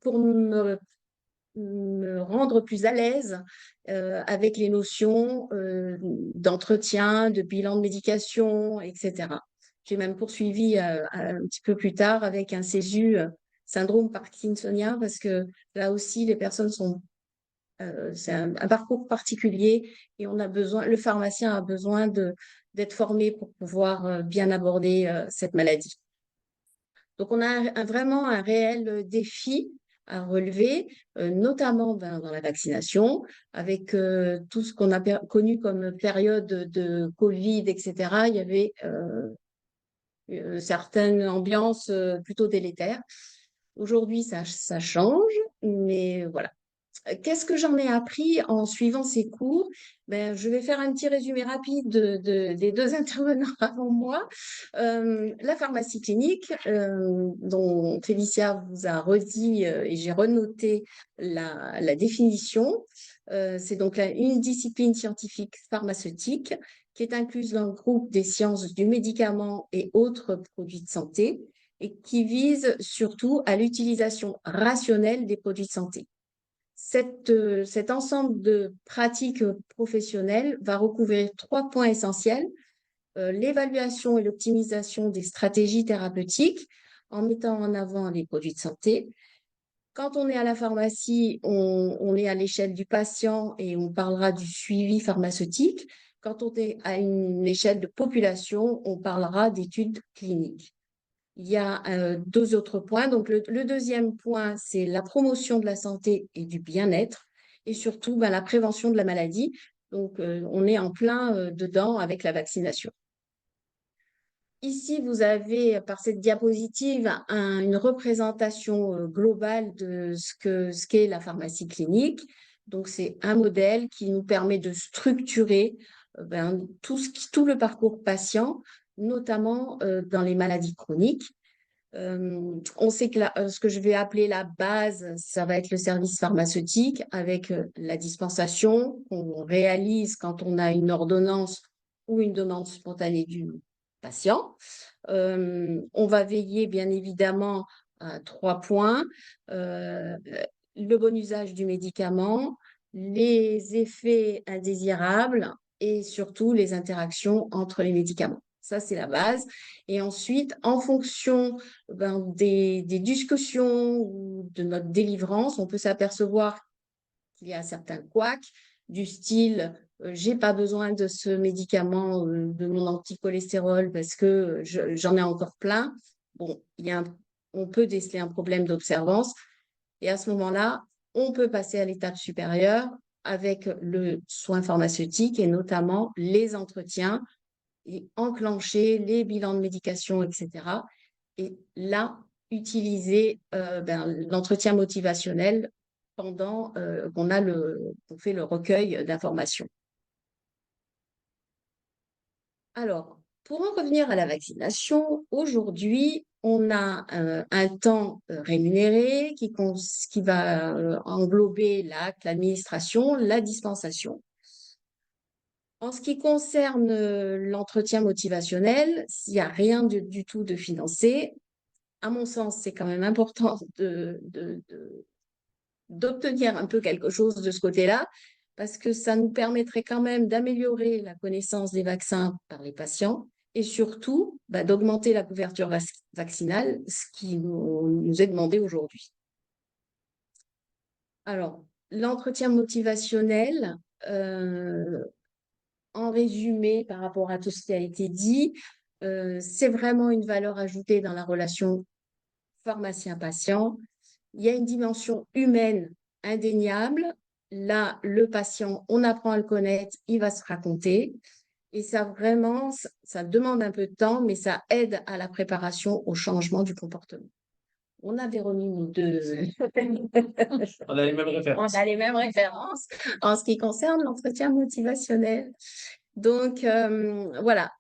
Speaker 4: pour me rendre plus à l'aise avec les notions d'entretien, de bilan de médication, etc. J'ai même poursuivi un petit peu plus tard avec un CESU, syndrome parkinsonien, parce que là aussi, les personnes sont... c'est un parcours particulier et on a besoin, le pharmacien a besoin d'être formé pour pouvoir bien aborder cette maladie. Donc, on a vraiment un réel défi à relever, notamment dans la vaccination, avec tout ce qu'on a connu comme période de Covid, etc. Il y avait certaines ambiances plutôt délétères. Aujourd'hui, ça change, mais voilà. Qu'est-ce que j'en ai appris en suivant ces cours? Je vais faire un petit résumé rapide des deux intervenants avant moi. La pharmacie clinique, dont Félicia vous a redit et j'ai renoté la définition. C'est donc une discipline scientifique pharmaceutique qui est incluse dans le groupe des sciences du médicament et autres produits de santé et qui vise surtout à l'utilisation rationnelle des produits de santé. Cet ensemble de pratiques professionnelles va recouvrir 3 points essentiels. L'évaluation et l'optimisation des stratégies thérapeutiques en mettant en avant les produits de santé. Quand on est à la pharmacie, on est à l'échelle du patient et on parlera du suivi pharmaceutique. Quand on est à une échelle de population, on parlera d'études cliniques. Il y a 2 autres points. Donc, le deuxième point, c'est la promotion de la santé et du bien-être et surtout la prévention de la maladie, Donc, on est en plein dedans avec la vaccination. Ici, vous avez, par cette diapositive, une représentation globale de ce qu'est la pharmacie clinique. Donc, c'est un modèle qui nous permet de structurer tout le parcours patient, notamment dans les maladies chroniques. On sait que ce que je vais appeler la base, ça va être le service pharmaceutique avec la dispensation qu'on réalise quand on a une ordonnance ou une demande spontanée du patient. On va veiller bien évidemment à 3 points, le bon usage du médicament, les effets indésirables et surtout les interactions entre les médicaments. Ça, c'est la base. Et ensuite, en fonction des discussions ou de notre délivrance, on peut s'apercevoir qu'il y a certains couacs du style j'ai pas besoin de ce médicament, de mon anticholestérol parce que j'en ai encore plein. Bon, on peut déceler un problème d'observance et à ce moment-là, on peut passer à l'étape supérieure avec le soin pharmaceutique et notamment les entretiens et enclencher les bilans de médication, etc. Et là, utiliser l'entretien motivationnel pendant qu'on fait le recueil d'informations. Alors, pour en revenir à la vaccination, aujourd'hui, on a un temps rémunéré qui va englober l'acte, l'administration, la dispensation. En ce qui concerne l'entretien motivationnel, s'il n'y a rien du tout de financé, à mon sens, c'est quand même important d'obtenir un peu quelque chose de ce côté-là, parce que ça nous permettrait quand même d'améliorer la connaissance des vaccins par les patients et surtout d'augmenter la couverture vaccinale, ce qui nous est demandé aujourd'hui. Alors, l'entretien motivationnel, en résumé par rapport à tout ce qui a été dit, c'est vraiment une valeur ajoutée dans la relation pharmacien-patient. Il y a une dimension humaine indéniable. Là, le patient, on apprend à le connaître, il va se raconter. Et ça, vraiment, ça demande un peu de temps, mais ça aide à la préparation au changement du comportement. On avait remis nous deux.
Speaker 3: On a les mêmes références.
Speaker 4: On a les mêmes références en ce qui concerne l'entretien motivationnel. Donc, voilà.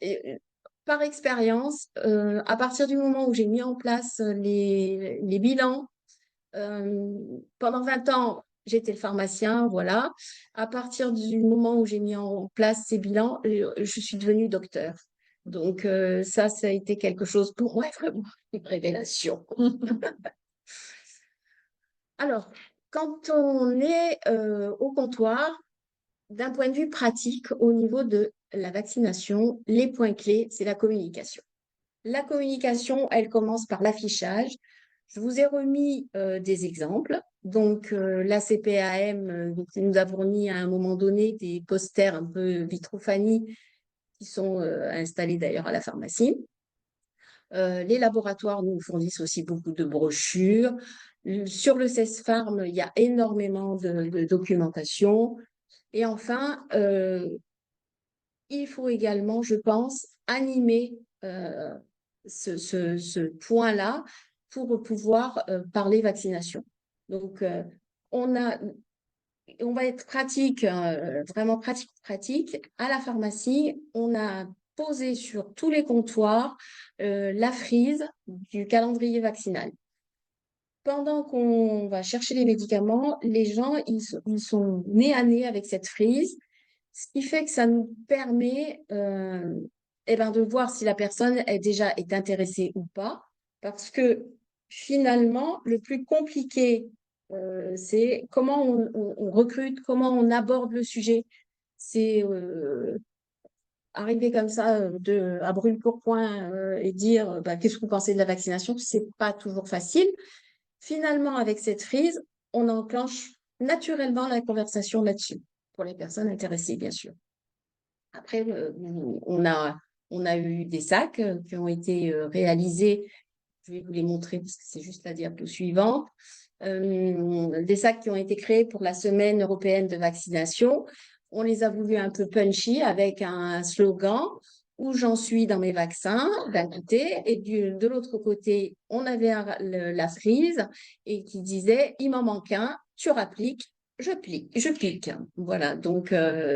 Speaker 4: Par expérience, à partir du moment où j'ai mis en place les bilans, pendant 20 ans, j'étais le pharmacien, voilà. À partir du moment où j'ai mis en place ces bilans, je suis devenue docteur. Donc, ça a été quelque chose pour moi, vraiment une révélation. Alors, quand on est au comptoir, d'un point de vue pratique, au niveau de la vaccination, les points clés, c'est la communication. La communication, elle commence par l'affichage. Je vous ai remis des exemples. Donc, la CPAM qui nous a fourni à un moment donné des posters un peu Vitrofani qui sont installés d'ailleurs à la pharmacie. Les laboratoires nous fournissent aussi beaucoup de brochures. Sur le CESFARM, il y a énormément de documentation. Et enfin, il faut également, je pense, animer ce point-là pour pouvoir parler vaccination. Donc, on va être pratique, vraiment pratique. À la pharmacie, on a posé sur tous les comptoirs la frise du calendrier vaccinal. Pendant qu'on va chercher les médicaments, les gens, ils sont nez à nez avec cette frise, ce qui fait que ça nous permet de voir si la personne est intéressée ou pas, parce que finalement, le plus compliqué, c'est comment on recrute, comment on aborde le sujet. C'est arriver comme ça à brûle-pourpoint et dire qu'est-ce que vous pensez de la vaccination, c'est pas toujours facile. Finalement, avec cette frise, on enclenche naturellement la conversation là-dessus, pour les personnes intéressées, bien sûr. Après, on a eu des sacs qui ont été réalisés. Je vais vous les montrer parce que c'est juste la diapo suivante. Des sacs qui ont été créés pour la semaine européenne de vaccination. on les a voulu un peu punchy avec un slogan où j'en suis dans mes vaccins d'un côté et de l'autre côté, on avait la frise et qui disait il m'en manque un, tu rappliques, je pique. Voilà, donc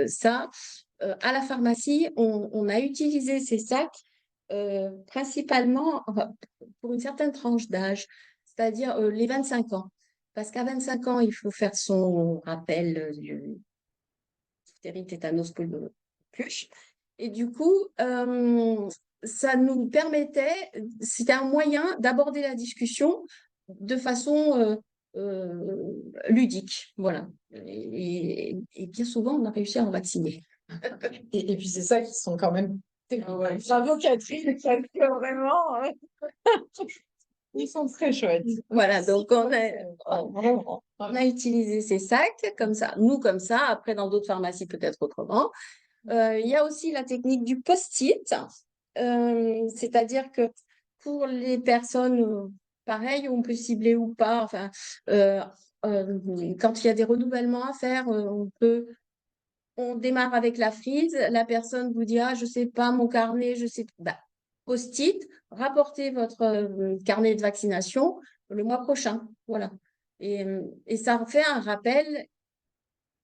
Speaker 4: ça, à la pharmacie, on a utilisé ces sacs principalement pour une certaine tranche d'âge, c'est-à-dire les 25 ans. Parce qu'à 25 ans, il faut faire son rappel du diphtérie, tétanos, poliomyélite. Et du coup, ça nous permettait, c'était un moyen d'aborder la discussion de façon ludique. Voilà. Et bien souvent, on a réussi à en vacciner.
Speaker 2: Et puis c'est ça qui sont quand même bravo Catherine, parce que vraiment ils sont très chouettes.
Speaker 4: Voilà, donc
Speaker 2: Vraiment.
Speaker 4: on a utilisé ces sacs comme ça, nous comme ça, après dans d'autres pharmacies peut-être autrement. Il y a aussi la technique du post-it, c'est-à-dire que pour les personnes, pareil, on peut cibler ou pas, enfin, quand il y a des renouvellements à faire, on démarre avec la frise, la personne vous dit ah je sais pas mon carnet, je sais bah, post-it, rapportez votre carnet de vaccination le mois prochain, voilà. Et ça fait un rappel,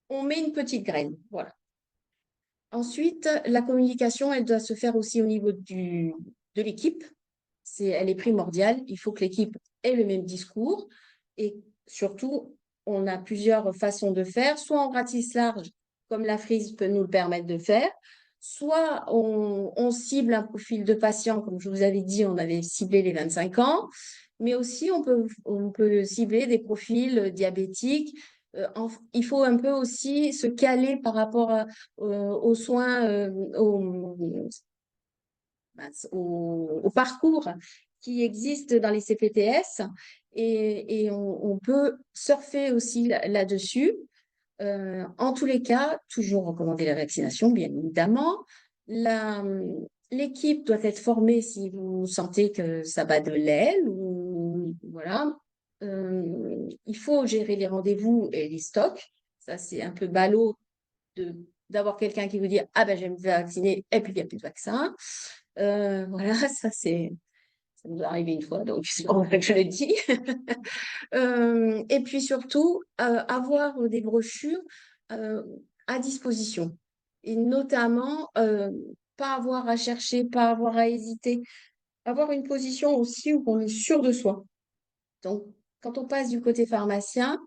Speaker 4: on met une petite graine, voilà. Ensuite, la communication, elle doit se faire aussi au niveau de l'équipe. Elle est primordiale. Il faut que l'équipe ait le même discours. Et surtout, on a plusieurs façons de faire. Soit on ratisse large, comme la frise peut nous le permettre de faire. Soit on cible un profil de patient, comme je vous avais dit, on avait ciblé les 25 ans. Mais aussi, on peut cibler des profils diabétiques. Il faut un peu aussi se caler par rapport aux soins, au parcours qui existe dans les CPTS et on peut surfer aussi là-dessus. En tous les cas, toujours recommander la vaccination, bien évidemment. L'équipe doit être formée si vous sentez que ça bat de l'aile ou voilà. Il faut gérer les rendez-vous et les stocks. Ça, c'est un peu ballot d'avoir quelqu'un qui vous dit ah ben je vais me vacciner et puis il n'y a plus de vaccin. Voilà, ça nous est arrivé une fois, donc c'est pour ça que je l'ai dit. Et puis surtout, avoir des brochures à disposition. Et notamment, pas avoir à chercher, pas avoir à hésiter. Avoir une position aussi où on est sûr de soi. Donc, quand on passe du côté pharmacien,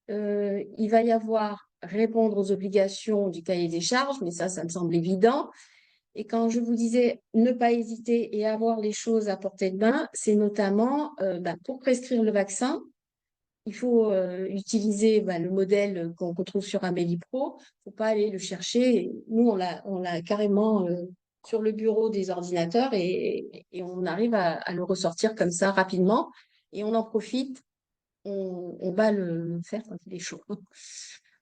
Speaker 4: il va y avoir répondre aux obligations du cahier des charges, mais ça me semble évident. Et quand je vous disais ne pas hésiter et avoir les choses à portée de main, c'est notamment pour prescrire le vaccin, il faut utiliser le modèle qu'on trouve sur Amélie Pro. Il ne faut pas aller le chercher. Nous, on l'a carrément sur le bureau des ordinateurs et on arrive à le ressortir comme ça rapidement. Et on en profite, on va le faire quand il est chaud.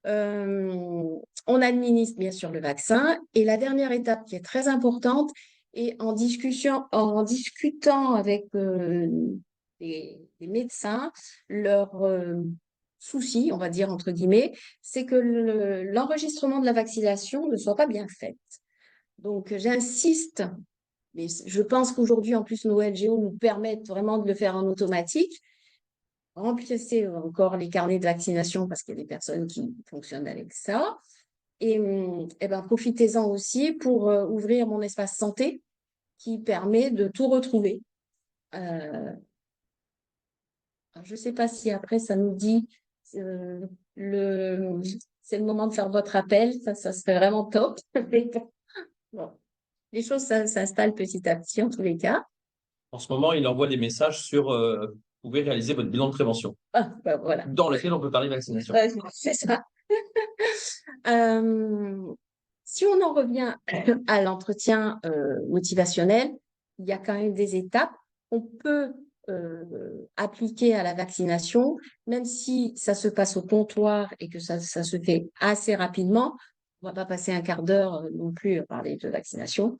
Speaker 4: On administre bien sûr le vaccin. Et la dernière étape qui est très importante, et en discutant avec les médecins, leur souci, on va dire entre guillemets, c'est que l'enregistrement de la vaccination ne soit pas bien fait. Donc j'insiste, mais je pense qu'aujourd'hui en plus nos LGO nous permettent vraiment de le faire en automatique. Remplissez encore les carnets de vaccination parce qu'il y a des personnes qui fonctionnent avec ça. Et profitez-en aussi pour ouvrir mon espace santé qui permet de tout retrouver. Je ne sais pas si après ça nous dit c'est le moment de faire votre appel, ça serait vraiment top. Bon. Les choses s'installent petit à petit en tous les cas.
Speaker 3: En ce moment, il envoie des messages sur vous pouvez réaliser votre bilan de prévention.
Speaker 4: Ah, voilà.
Speaker 3: Dans lequel on peut parler vaccination.
Speaker 4: C'est ça. Si on en revient à l'entretien motivationnel, il y a quand même des étapes qu'on peut appliquer à la vaccination, même si ça se passe au comptoir et que ça se fait assez rapidement. On ne va pas passer un quart d'heure non plus à parler de vaccination.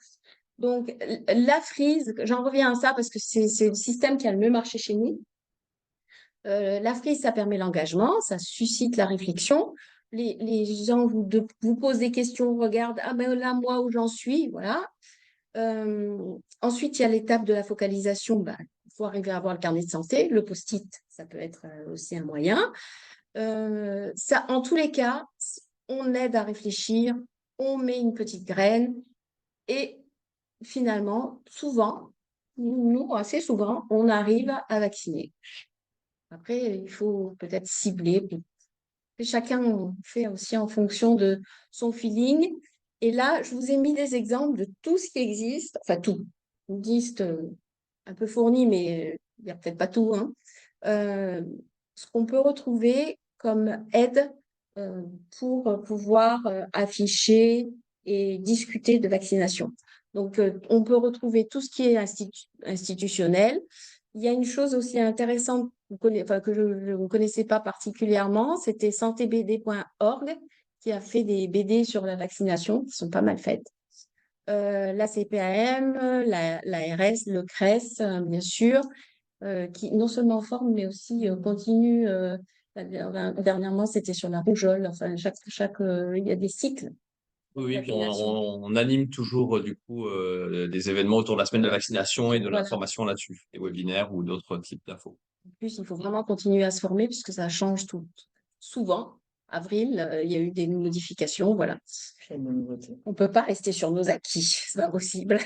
Speaker 4: Donc, la frise, j'en reviens à ça parce que c'est le système qui a le mieux marché chez nous. La frise, ça permet l'engagement, ça suscite la réflexion. les gens vous posent des questions, regardent, ah ben là, moi, où j'en suis, voilà. Ensuite, il y a l'étape de la focalisation. Ben, il faut arriver à avoir le carnet de santé. Le post-it, ça peut être aussi un moyen. Ça, en tous les cas, on aide à réfléchir, on met une petite graine et finalement, souvent, nous, assez souvent, on arrive à vacciner. Après, il faut peut-être cibler. Chacun fait aussi en fonction de son feeling. Et là, je vous ai mis des exemples de tout ce qui existe, enfin tout, une liste un peu fournie, mais il n'y a peut-être pas tout, hein. Ce qu'on peut retrouver comme aide pour pouvoir afficher et discuter de vaccination. Donc, on peut retrouver tout ce qui est institutionnel. Il y a une chose aussi intéressante que je ne connaissais pas particulièrement, c'était santébd.org qui a fait des BD sur la vaccination qui sont pas mal faites. La CPAM, l'ARS, le CRES, bien sûr, qui non seulement forme, mais aussi continue. Dernièrement, c'était sur la rougeole. Enfin, il y a des cycles.
Speaker 3: Oui, puis on anime toujours du coup des événements autour de la semaine de la vaccination et de
Speaker 4: Voilà.
Speaker 3: l'information là-dessus, des webinaires ou d'autres types d'infos.
Speaker 4: En plus, il faut vraiment continuer à se former puisque ça change tout. Souvent, avril, il y a eu des modifications, voilà. On ne peut pas rester sur nos acquis, c'est pas possible.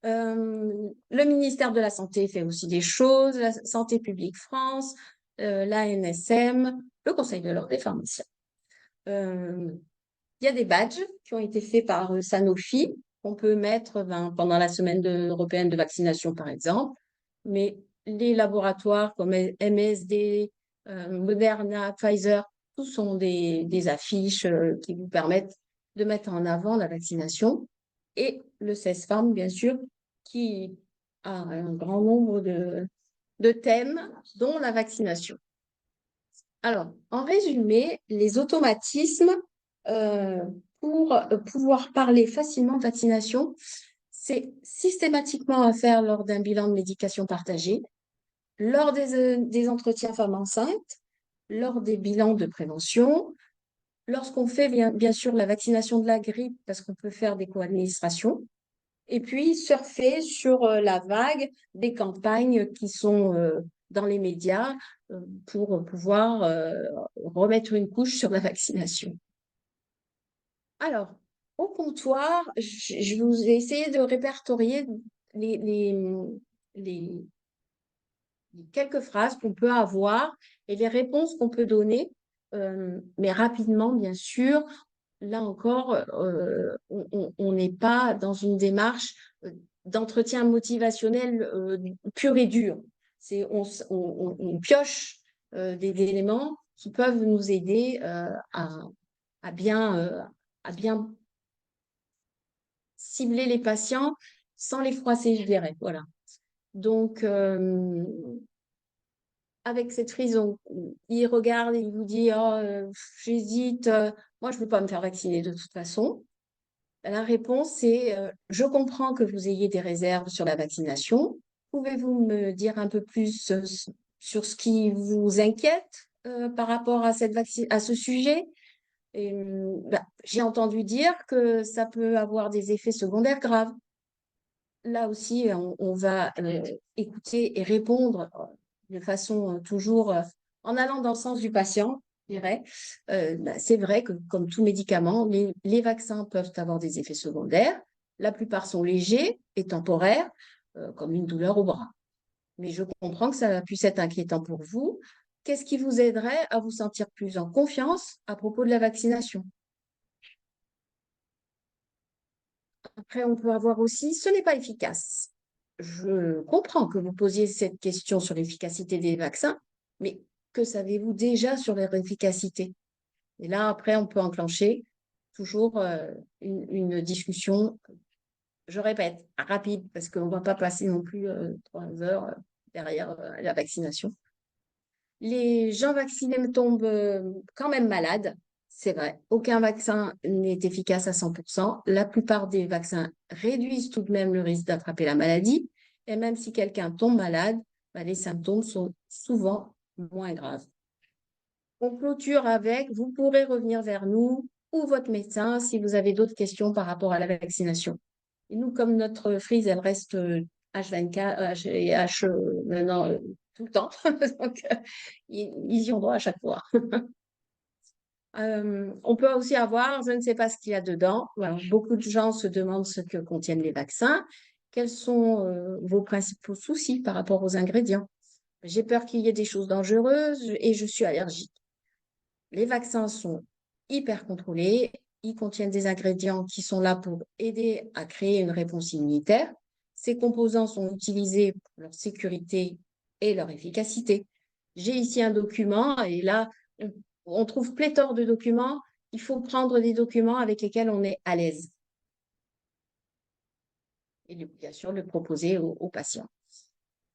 Speaker 4: Le ministère de la Santé fait aussi des choses, la Santé publique France, l'ANSM, le Conseil de l'ordre des pharmaciens. Il y a des badges qui ont été faits par Sanofi qu'on peut mettre pendant la semaine européenne de vaccination, par exemple. Mais les laboratoires comme MSD, Moderna, Pfizer, tous sont des affiches qui vous permettent de mettre en avant la vaccination. Et le CESFAM, bien sûr, qui a un grand nombre de thèmes, dont la vaccination. Alors, en résumé, les automatismes pour pouvoir parler facilement de vaccination, c'est systématiquement à faire lors d'un bilan de médication partagée, lors des entretiens femmes enceintes, lors des bilans de prévention, lorsqu'on fait bien sûr la vaccination de la grippe, parce qu'on peut faire des co-administrations, et puis surfer sur la vague des campagnes qui sont dans les médias pour pouvoir remettre une couche sur la vaccination. Alors, au comptoir, je vous ai essayé de répertorier les quelques phrases qu'on peut avoir et les réponses qu'on peut donner, mais rapidement, bien sûr. Là encore, on n'est pas dans une démarche d'entretien motivationnel pur et dur. On pioche des éléments qui peuvent nous aider à bien cibler les patients sans les froisser, je dirais. Voilà. Donc, avec cette raison, il regarde et il vous dit oh, j'hésite, moi je ne veux pas me faire vacciner de toute façon. La réponse c'est je comprends que vous ayez des réserves sur la vaccination. Pouvez-vous me dire un peu plus sur ce qui vous inquiète par rapport à ce sujet? J'ai entendu dire que ça peut avoir des effets secondaires graves. Là aussi, on va écouter et répondre de façon toujours en allant dans le sens du patient, je dirais. C'est vrai que, comme tout médicament, les vaccins peuvent avoir des effets secondaires. La plupart sont légers et temporaires, comme une douleur au bras. Mais je comprends que ça puisse être inquiétant pour vous. Qu'est-ce qui vous aiderait à vous sentir plus en confiance à propos de la vaccination? Après, on peut avoir aussi, ce n'est pas efficace. Je comprends que vous posiez cette question sur l'efficacité des vaccins, mais que savez-vous déjà sur leur efficacité? Et là, après, on peut enclencher toujours une discussion, je répète, rapide, parce qu'on ne va pas passer non plus 3 heures derrière la vaccination. Les gens vaccinés tombent quand même malades. C'est vrai, aucun vaccin n'est efficace à 100%. La plupart des vaccins réduisent tout de même le risque d'attraper la maladie. Et même si quelqu'un tombe malade, les symptômes sont souvent moins graves. On clôture avec, vous pourrez revenir vers nous ou votre médecin si vous avez d'autres questions par rapport à la vaccination. Et nous, comme notre frise, elle reste H24, H et H maintenant tout le temps. Donc, ils y ont droit à chaque fois. On peut aussi avoir, je ne sais pas ce qu'il y a dedans. Alors, beaucoup de gens se demandent ce que contiennent les vaccins. Quels sont vos principaux soucis par rapport aux ingrédients? J'ai peur qu'il y ait des choses dangereuses et je suis allergique. Les vaccins sont hyper contrôlés. Ils contiennent des ingrédients qui sont là pour aider à créer une réponse immunitaire. Ces composants sont utilisés pour leur sécurité et leur efficacité. J'ai ici un document et là, on trouve pléthore de documents. Il faut prendre des documents avec lesquels on est à l'aise. Et bien sûr, le proposer aux patients.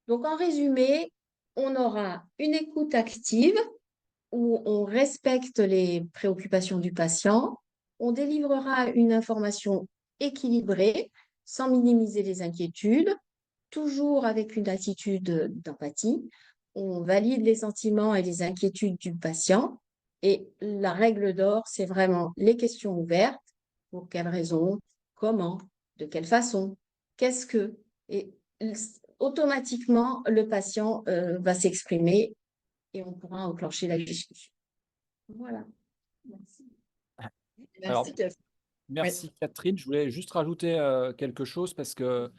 Speaker 4: Donc, en résumé, on aura une écoute active où on respecte les préoccupations du patient, on délivrera une information équilibrée sans minimiser les inquiétudes, toujours avec une attitude d'empathie. On valide les sentiments et les inquiétudes du patient. Et la règle d'or, c'est vraiment les questions ouvertes. Pour quelle raison? Comment? De quelle façon? Qu'est-ce que? Et automatiquement, le patient va s'exprimer et on pourra enclencher la discussion. Voilà. Merci.
Speaker 1: Alors,
Speaker 2: Merci, Catherine.
Speaker 1: merci Catherine. Je voulais juste rajouter quelque chose parce que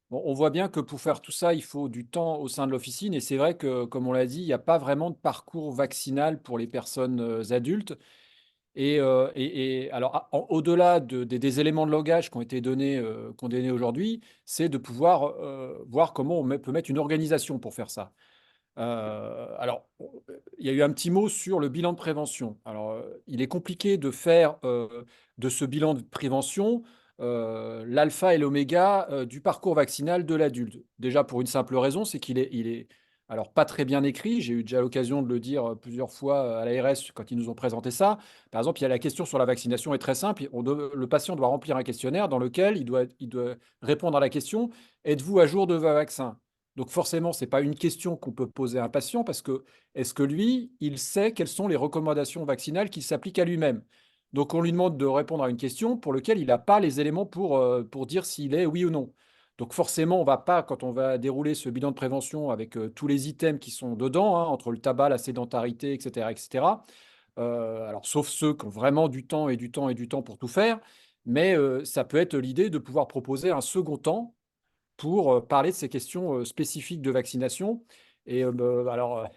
Speaker 1: bon, on voit bien que pour faire tout ça, il faut du temps au sein de l'officine. Et c'est vrai que, comme on l'a dit, il n'y a pas vraiment de parcours vaccinal pour les personnes adultes. Alors, au-delà des éléments de langage qui ont été donnés aujourd'hui, c'est de pouvoir voir comment peut mettre une organisation pour faire ça. Alors, il y a eu un petit mot sur le bilan de prévention. Alors, il est compliqué de faire de ce bilan de prévention l'alpha et l'oméga du parcours vaccinal de l'adulte. Déjà pour une simple raison, c'est qu'il est alors pas très bien écrit. J'ai eu déjà l'occasion de le dire plusieurs fois à l'ARS quand ils nous ont présenté ça. Par exemple, il y a la question sur la vaccination est très simple. Le patient doit remplir un questionnaire dans lequel il doit répondre à la question: êtes-vous à jour de vos vaccins? Donc forcément, ce n'est pas une question qu'on peut poser à un patient parce que est-ce que lui, il sait quelles sont les recommandations vaccinales qui s'appliquent à lui-même? Donc on lui demande de répondre à une question pour laquelle il n'a pas les éléments pour dire s'il est oui ou non. Donc forcément, on va pas, quand on va dérouler ce bilan de prévention avec tous les items qui sont dedans, hein, entre le tabac, la sédentarité, etc., etc. Alors sauf ceux qui ont vraiment du temps et du temps et du temps pour tout faire, mais ça peut être l'idée de pouvoir proposer un second temps pour parler de ces questions spécifiques de vaccination. Et alors,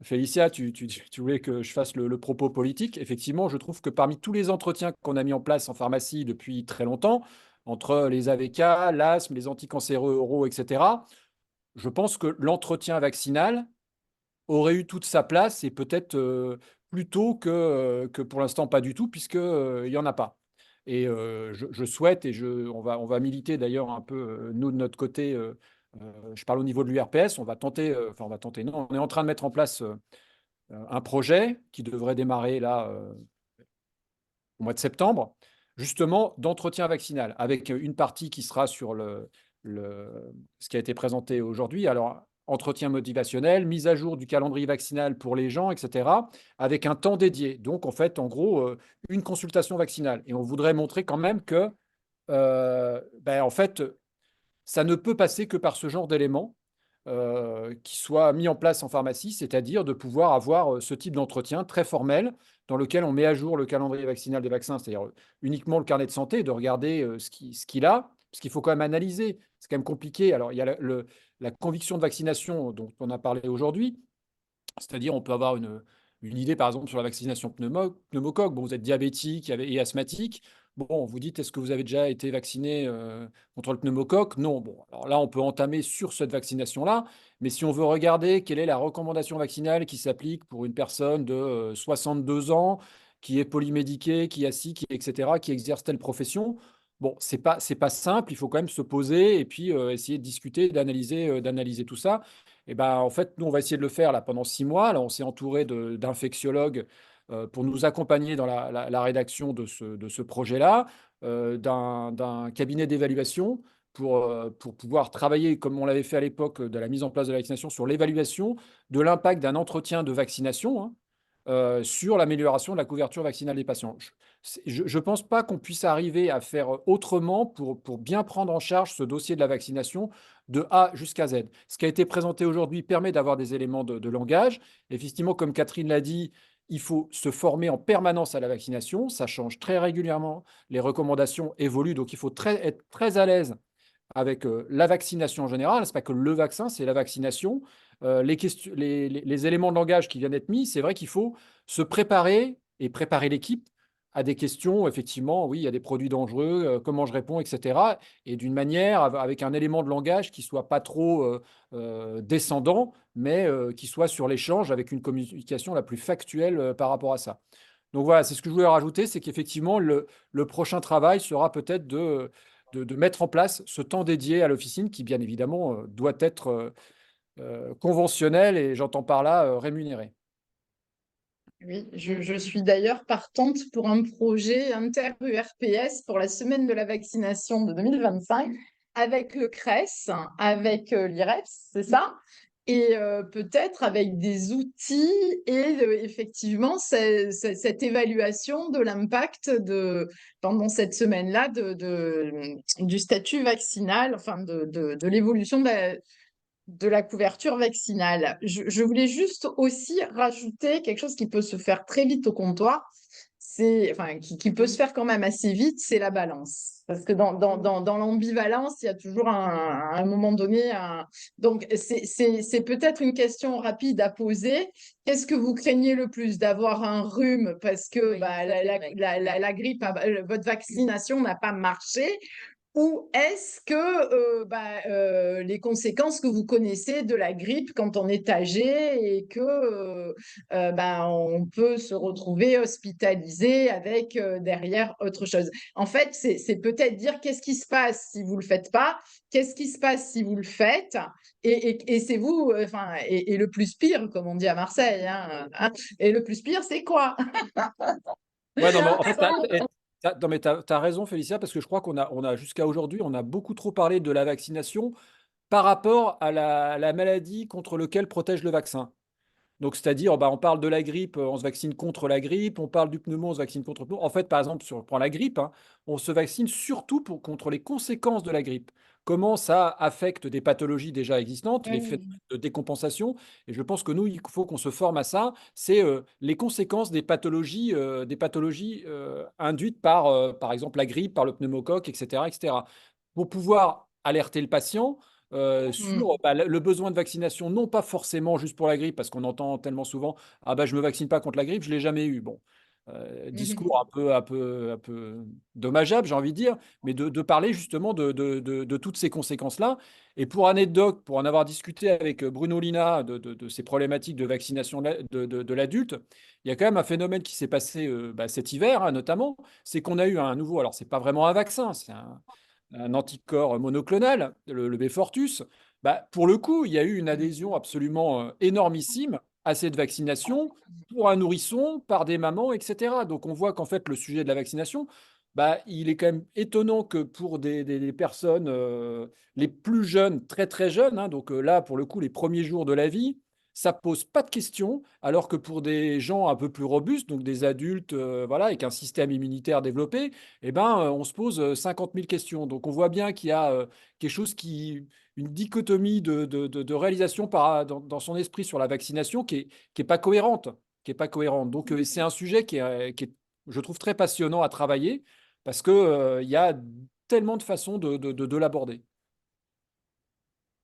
Speaker 1: Félicia, tu voulais que je fasse le propos politique. Effectivement, je trouve que parmi tous les entretiens qu'on a mis en place en pharmacie depuis très longtemps, entre les AVK, l'asthme, les anticancéreux oraux, etc., je pense que l'entretien vaccinal aurait eu toute sa place et peut-être plus tôt que pour l'instant pas du tout, puisqu'il n'y en a pas. Et je souhaite, et on va militer d'ailleurs un peu, nous, de notre côté, je parle au niveau de l'URPS, on va tenter, enfin on va tenter, non, on est en train de mettre en place un projet qui devrait démarrer là au mois de septembre, justement d'entretien vaccinal, avec une partie qui sera sur ce qui a été présenté aujourd'hui. Alors, entretien motivationnel, mise à jour du calendrier vaccinal pour les gens, etc., avec un temps dédié. Donc, en fait, en gros, une consultation vaccinale. Et on voudrait montrer quand même que, en fait, ça ne peut passer que par ce genre d'éléments qui soient mis en place en pharmacie, c'est-à-dire de pouvoir avoir ce type d'entretien très formel dans lequel on met à jour le calendrier vaccinal des vaccins, c'est-à-dire uniquement le carnet de santé, de regarder ce qu'il a, parce qu'il faut quand même analyser. C'est quand même compliqué. Alors, il y a la conviction de vaccination dont on a parlé aujourd'hui, c'est-à-dire on peut avoir une idée, par exemple, sur la vaccination pneumocoque. Bon, vous êtes diabétique et asthmatique. Bon, vous dites, est-ce que vous avez déjà été vacciné contre le pneumocoque? Non. Bon, alors là, on peut entamer sur cette vaccination-là. Mais si on veut regarder quelle est la recommandation vaccinale qui s'applique pour une personne de 62 ans, qui est polymédiquée, qui a ci, etc., qui exerce telle profession, bon, c'est pas simple. Il faut quand même se poser et puis essayer de discuter, d'analyser tout ça. Et ben, en fait, nous, on va essayer de le faire là, pendant 6 mois. Là, on s'est entouré d'infectiologues pour nous accompagner dans la rédaction de ce projet-là, d'un cabinet d'évaluation pour pouvoir travailler, comme on l'avait fait à l'époque de la mise en place de la vaccination, sur l'évaluation de l'impact d'un entretien de vaccination, hein, sur l'amélioration de la couverture vaccinale des patients. Je ne pense pas qu'on puisse arriver à faire autrement pour bien prendre en charge ce dossier de la vaccination de A jusqu'à Z. Ce qui a été présenté aujourd'hui permet d'avoir des éléments de langage. Effectivement, comme Catherine l'a dit, il faut se former en permanence à la vaccination. Ça change très régulièrement. Les recommandations évoluent, donc il faut être très à l'aise avec la vaccination en général. Ce n'est pas que le vaccin, c'est la vaccination. Les éléments de langage qui viennent d'être mis, c'est vrai qu'il faut se préparer et préparer l'équipe à des questions. Effectivement, oui, il y a des produits dangereux, comment je réponds, etc. Et d'une manière avec un élément de langage qui soit pas trop descendant, mais qui soit sur l'échange avec une communication la plus factuelle par rapport à ça. Donc voilà, c'est ce que je voulais rajouter, c'est qu'effectivement, le prochain travail sera peut-être de mettre en place ce temps dédié à l'officine qui, bien évidemment, doit être conventionnel et j'entends par là rémunéré.
Speaker 2: Oui, je suis d'ailleurs partante pour un projet inter-URPS pour la semaine de la vaccination de 2025 avec le CRES, avec l'IREPS, c'est ça? Et peut-être avec des outils et effectivement cette évaluation de l'impact pendant cette semaine-là du statut vaccinal, enfin de l'évolution de la couverture vaccinale. Je voulais juste aussi rajouter quelque chose qui peut se faire très vite au comptoir, enfin, qui peut se faire quand même assez vite, c'est la balance. Parce que dans l'ambivalence, il y a toujours à un moment donné. Donc, c'est peut-être une question rapide à poser. Qu'est-ce que vous craignez le plus? D'avoir un rhume parce que
Speaker 4: Oui,
Speaker 2: bah,
Speaker 4: ça, c'est vrai.
Speaker 2: la grippe, votre vaccination n'a pas marché? Ou est-ce que les conséquences que vous connaissez de la grippe quand on est âgé et que on peut se retrouver hospitalisé avec derrière autre chose. En fait, c'est peut-être dire qu'est-ce qui se passe si vous le faites pas, qu'est-ce qui se passe si vous le faites, et c'est vous, enfin, et le plus pire, comme on dit à Marseille, hein, et le plus pire, c'est quoi?
Speaker 1: Ouais, non, mais en fait, non, mais t'as raison, Félicia, parce que je crois qu'on a jusqu'à aujourd'hui, on a beaucoup trop parlé de la vaccination par rapport à la maladie contre laquelle protège le vaccin. Donc, c'est-à-dire, bah, on parle de la grippe, on se vaccine contre la grippe, on parle du pneumo, on se vaccine contre le pneumo. En fait, par exemple, si on prend la grippe, hein, on se vaccine surtout contre les conséquences de la grippe. Comment ça affecte des pathologies déjà existantes, les faits
Speaker 4: Oui.
Speaker 1: de décompensation. Et je pense que nous, il faut qu'on se forme à ça. C'est les conséquences des pathologies induites par exemple, la grippe, par le pneumocoque, etc., etc. Pour pouvoir alerter le patient sur
Speaker 2: Mm.
Speaker 1: le besoin de vaccination, non pas forcément juste pour la grippe, parce qu'on entend tellement souvent, ah bah je me vaccine pas contre la grippe, je l'ai jamais eu. Bon, discours un peu dommageable, j'ai envie de dire, mais de parler justement de toutes ces conséquences-là. Et pour anecdote, pour en avoir discuté avec Bruno Lina de ces problématiques de vaccination de l'adulte, il y a quand même un phénomène qui s'est passé cet hiver, hein, notamment, c'est qu'on a eu un nouveau, alors c'est pas vraiment un vaccin, c'est un anticorps monoclonal, le Beyfortus. Bah, pour le coup, il y a eu une adhésion absolument énormissime à cette vaccination pour un nourrisson, par des mamans, etc. Donc on voit qu'en fait, le sujet de la vaccination, bah, il est quand même étonnant que pour des personnes les plus jeunes, très très jeunes, hein, donc là, pour le coup, les premiers jours de la vie, ça pose pas de questions, alors que pour des gens un peu plus robustes, donc des adultes, voilà, avec un système immunitaire développé, eh ben, on se pose 50 000 questions. Donc on voit bien qu'il y a quelque chose une dichotomie de réalisation dans son esprit sur la vaccination qui est pas cohérente, qui est pas cohérente. Donc c'est un sujet qui est, je trouve, très passionnant à travailler parce que il y a tellement de façons de l'aborder.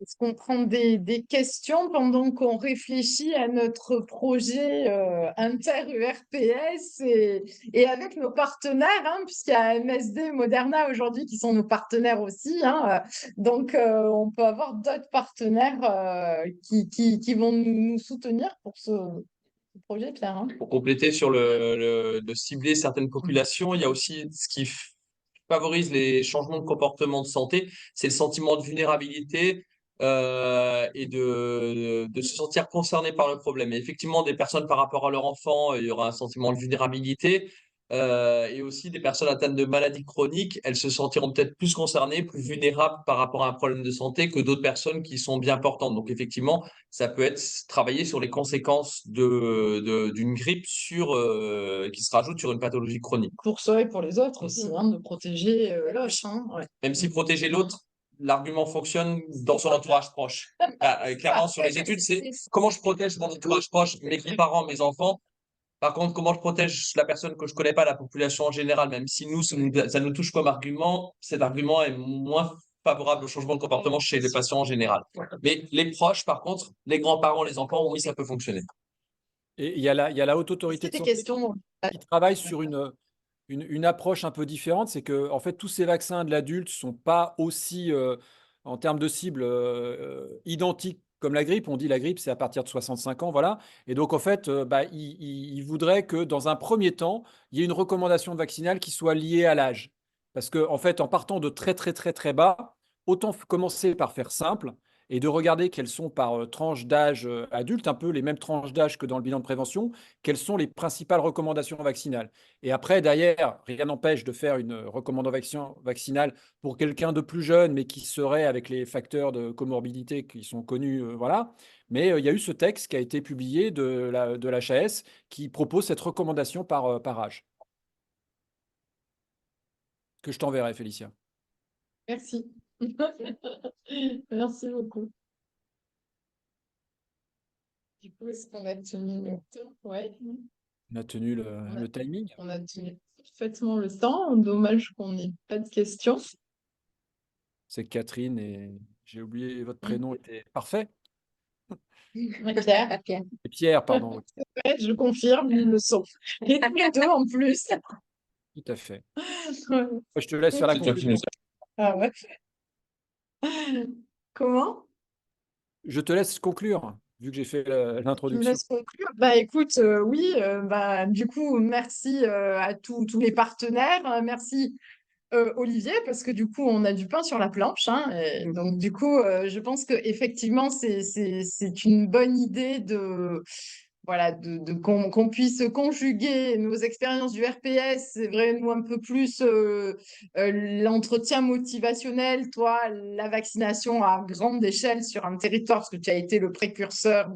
Speaker 2: Est-ce qu'on prend des questions pendant qu'on réfléchit à notre projet inter-URPS et avec nos partenaires, hein, puisqu'il y a MSD et Moderna aujourd'hui qui sont nos partenaires aussi, hein, donc, on peut avoir d'autres partenaires qui vont nous soutenir pour ce projet, Pierre, hein.
Speaker 3: Pour compléter sur de cibler certaines populations, il y a aussi ce qui favorise les changements de comportement de santé, c'est le sentiment de vulnérabilité et de se sentir concerné par le problème. Et effectivement, des personnes par rapport à leur enfant, il y aura un sentiment de vulnérabilité. et aussi des personnes atteintes de maladies chroniques, elles se sentiront peut-être plus concernées, plus vulnérables par rapport à un problème de santé que d'autres personnes qui sont bien portantes. Donc effectivement, ça peut être travailler sur les conséquences d'une grippe qui se rajoute sur une pathologie chronique.
Speaker 2: Pour soi et pour les autres aussi, de protéger l'autre. Ouais.
Speaker 3: Même si protéger l'autre, l'argument fonctionne dans son entourage proche. Clairement, sur les études, c'est comment je protège mon entourage proche, mes grands-parents, mes enfants. Par contre, comment je protège la personne que je connais pas, la population en général, même si ça nous touche comme argument, cet argument est moins favorable au changement de comportement chez les patients en général. Mais les proches, par contre, les grands-parents, les enfants, oui, ça peut fonctionner.
Speaker 1: Et il y a la Haute Autorité de Santé qui travaille sur une approche un peu différente. C'est que, en fait, tous ces vaccins de l'adulte ne sont pas aussi, en termes de cible, identiques comme la grippe. On dit la grippe, c'est à partir de 65 ans, voilà. Et donc, en fait, il voudrait que, dans un premier temps, il y ait une recommandation vaccinale qui soit liée à l'âge. Parce que, en fait, en partant de très, très, très, très bas, autant commencer par faire simple et de regarder quelles sont par tranche d'âge adulte, un peu les mêmes tranches d'âge que dans le bilan de prévention, quelles sont les principales recommandations vaccinales. Et après, derrière, rien n'empêche de faire une recommandation vaccinale pour quelqu'un de plus jeune, mais qui serait avec les facteurs de comorbidité qui sont connus, voilà. Mais il y a eu ce texte qui a été publié de l'HAS qui propose cette recommandation par âge, que je t'enverrai, Félicia.
Speaker 2: Merci. Merci beaucoup. Du coup, est-ce qu'on a tenu le temps? Ouais.
Speaker 1: On a tenu le timing.
Speaker 2: On a tenu parfaitement le temps. Dommage qu'on n'ait pas de questions.
Speaker 1: C'est Catherine et j'ai oublié votre prénom, était parfait.
Speaker 2: Pierre.
Speaker 1: Et Pierre, pardon.
Speaker 2: Ouais, je confirme, ils le sont. Et tous les deux en plus.
Speaker 1: Tout à fait.
Speaker 2: Ouais.
Speaker 1: Je te laisse faire la
Speaker 3: C'est toi qui nous
Speaker 1: conclusion.
Speaker 2: Ah ouais. Comment?
Speaker 1: Je te laisse conclure, vu que j'ai fait
Speaker 2: Tu me
Speaker 1: l'introduction.
Speaker 2: laisses conclure? Bah écoute, oui, bah du coup, merci à tous les partenaires. Merci Olivier, parce que du coup, on a du pain sur la planche. Et donc, du coup, je pense qu'effectivement, c'est une bonne idée voilà, qu'on puisse conjuguer nos expériences du RPS, c'est vrai, nous un peu plus l'entretien motivationnel, toi, la vaccination à grande échelle sur un territoire, parce que tu as été le précurseur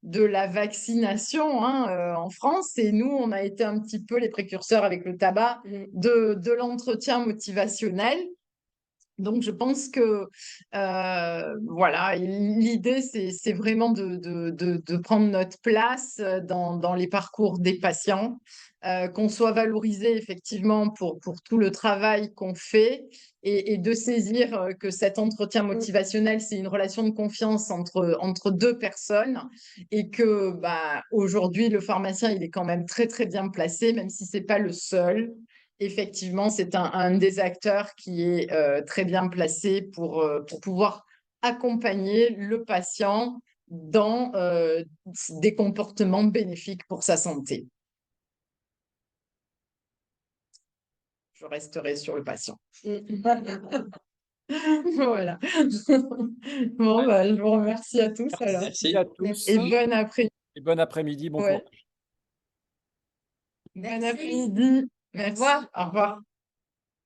Speaker 2: de la vaccination en France, et nous, on a été un petit peu les précurseurs avec le tabac de l'entretien motivationnel. Donc, je pense que voilà, l'idée, c'est vraiment de prendre notre place dans les parcours des patients, qu'on soit valorisé effectivement pour tout le travail qu'on fait et de saisir que cet entretien motivationnel, c'est une relation de confiance entre deux personnes et que bah, aujourd'hui, le pharmacien, il est quand même très, très bien placé, même si ce n'est pas le seul. Effectivement, c'est un des acteurs qui est très bien placé pour pouvoir accompagner le patient dans des comportements bénéfiques pour sa santé. Je resterai sur le patient. Voilà. Bon, bah, je vous remercie à tous alors.
Speaker 3: Merci.
Speaker 1: à tous.
Speaker 2: Et bon après-midi.
Speaker 1: Et bon après-midi, bon
Speaker 2: Ouais.
Speaker 1: courage.
Speaker 2: Bon après-midi. Merci. Au revoir.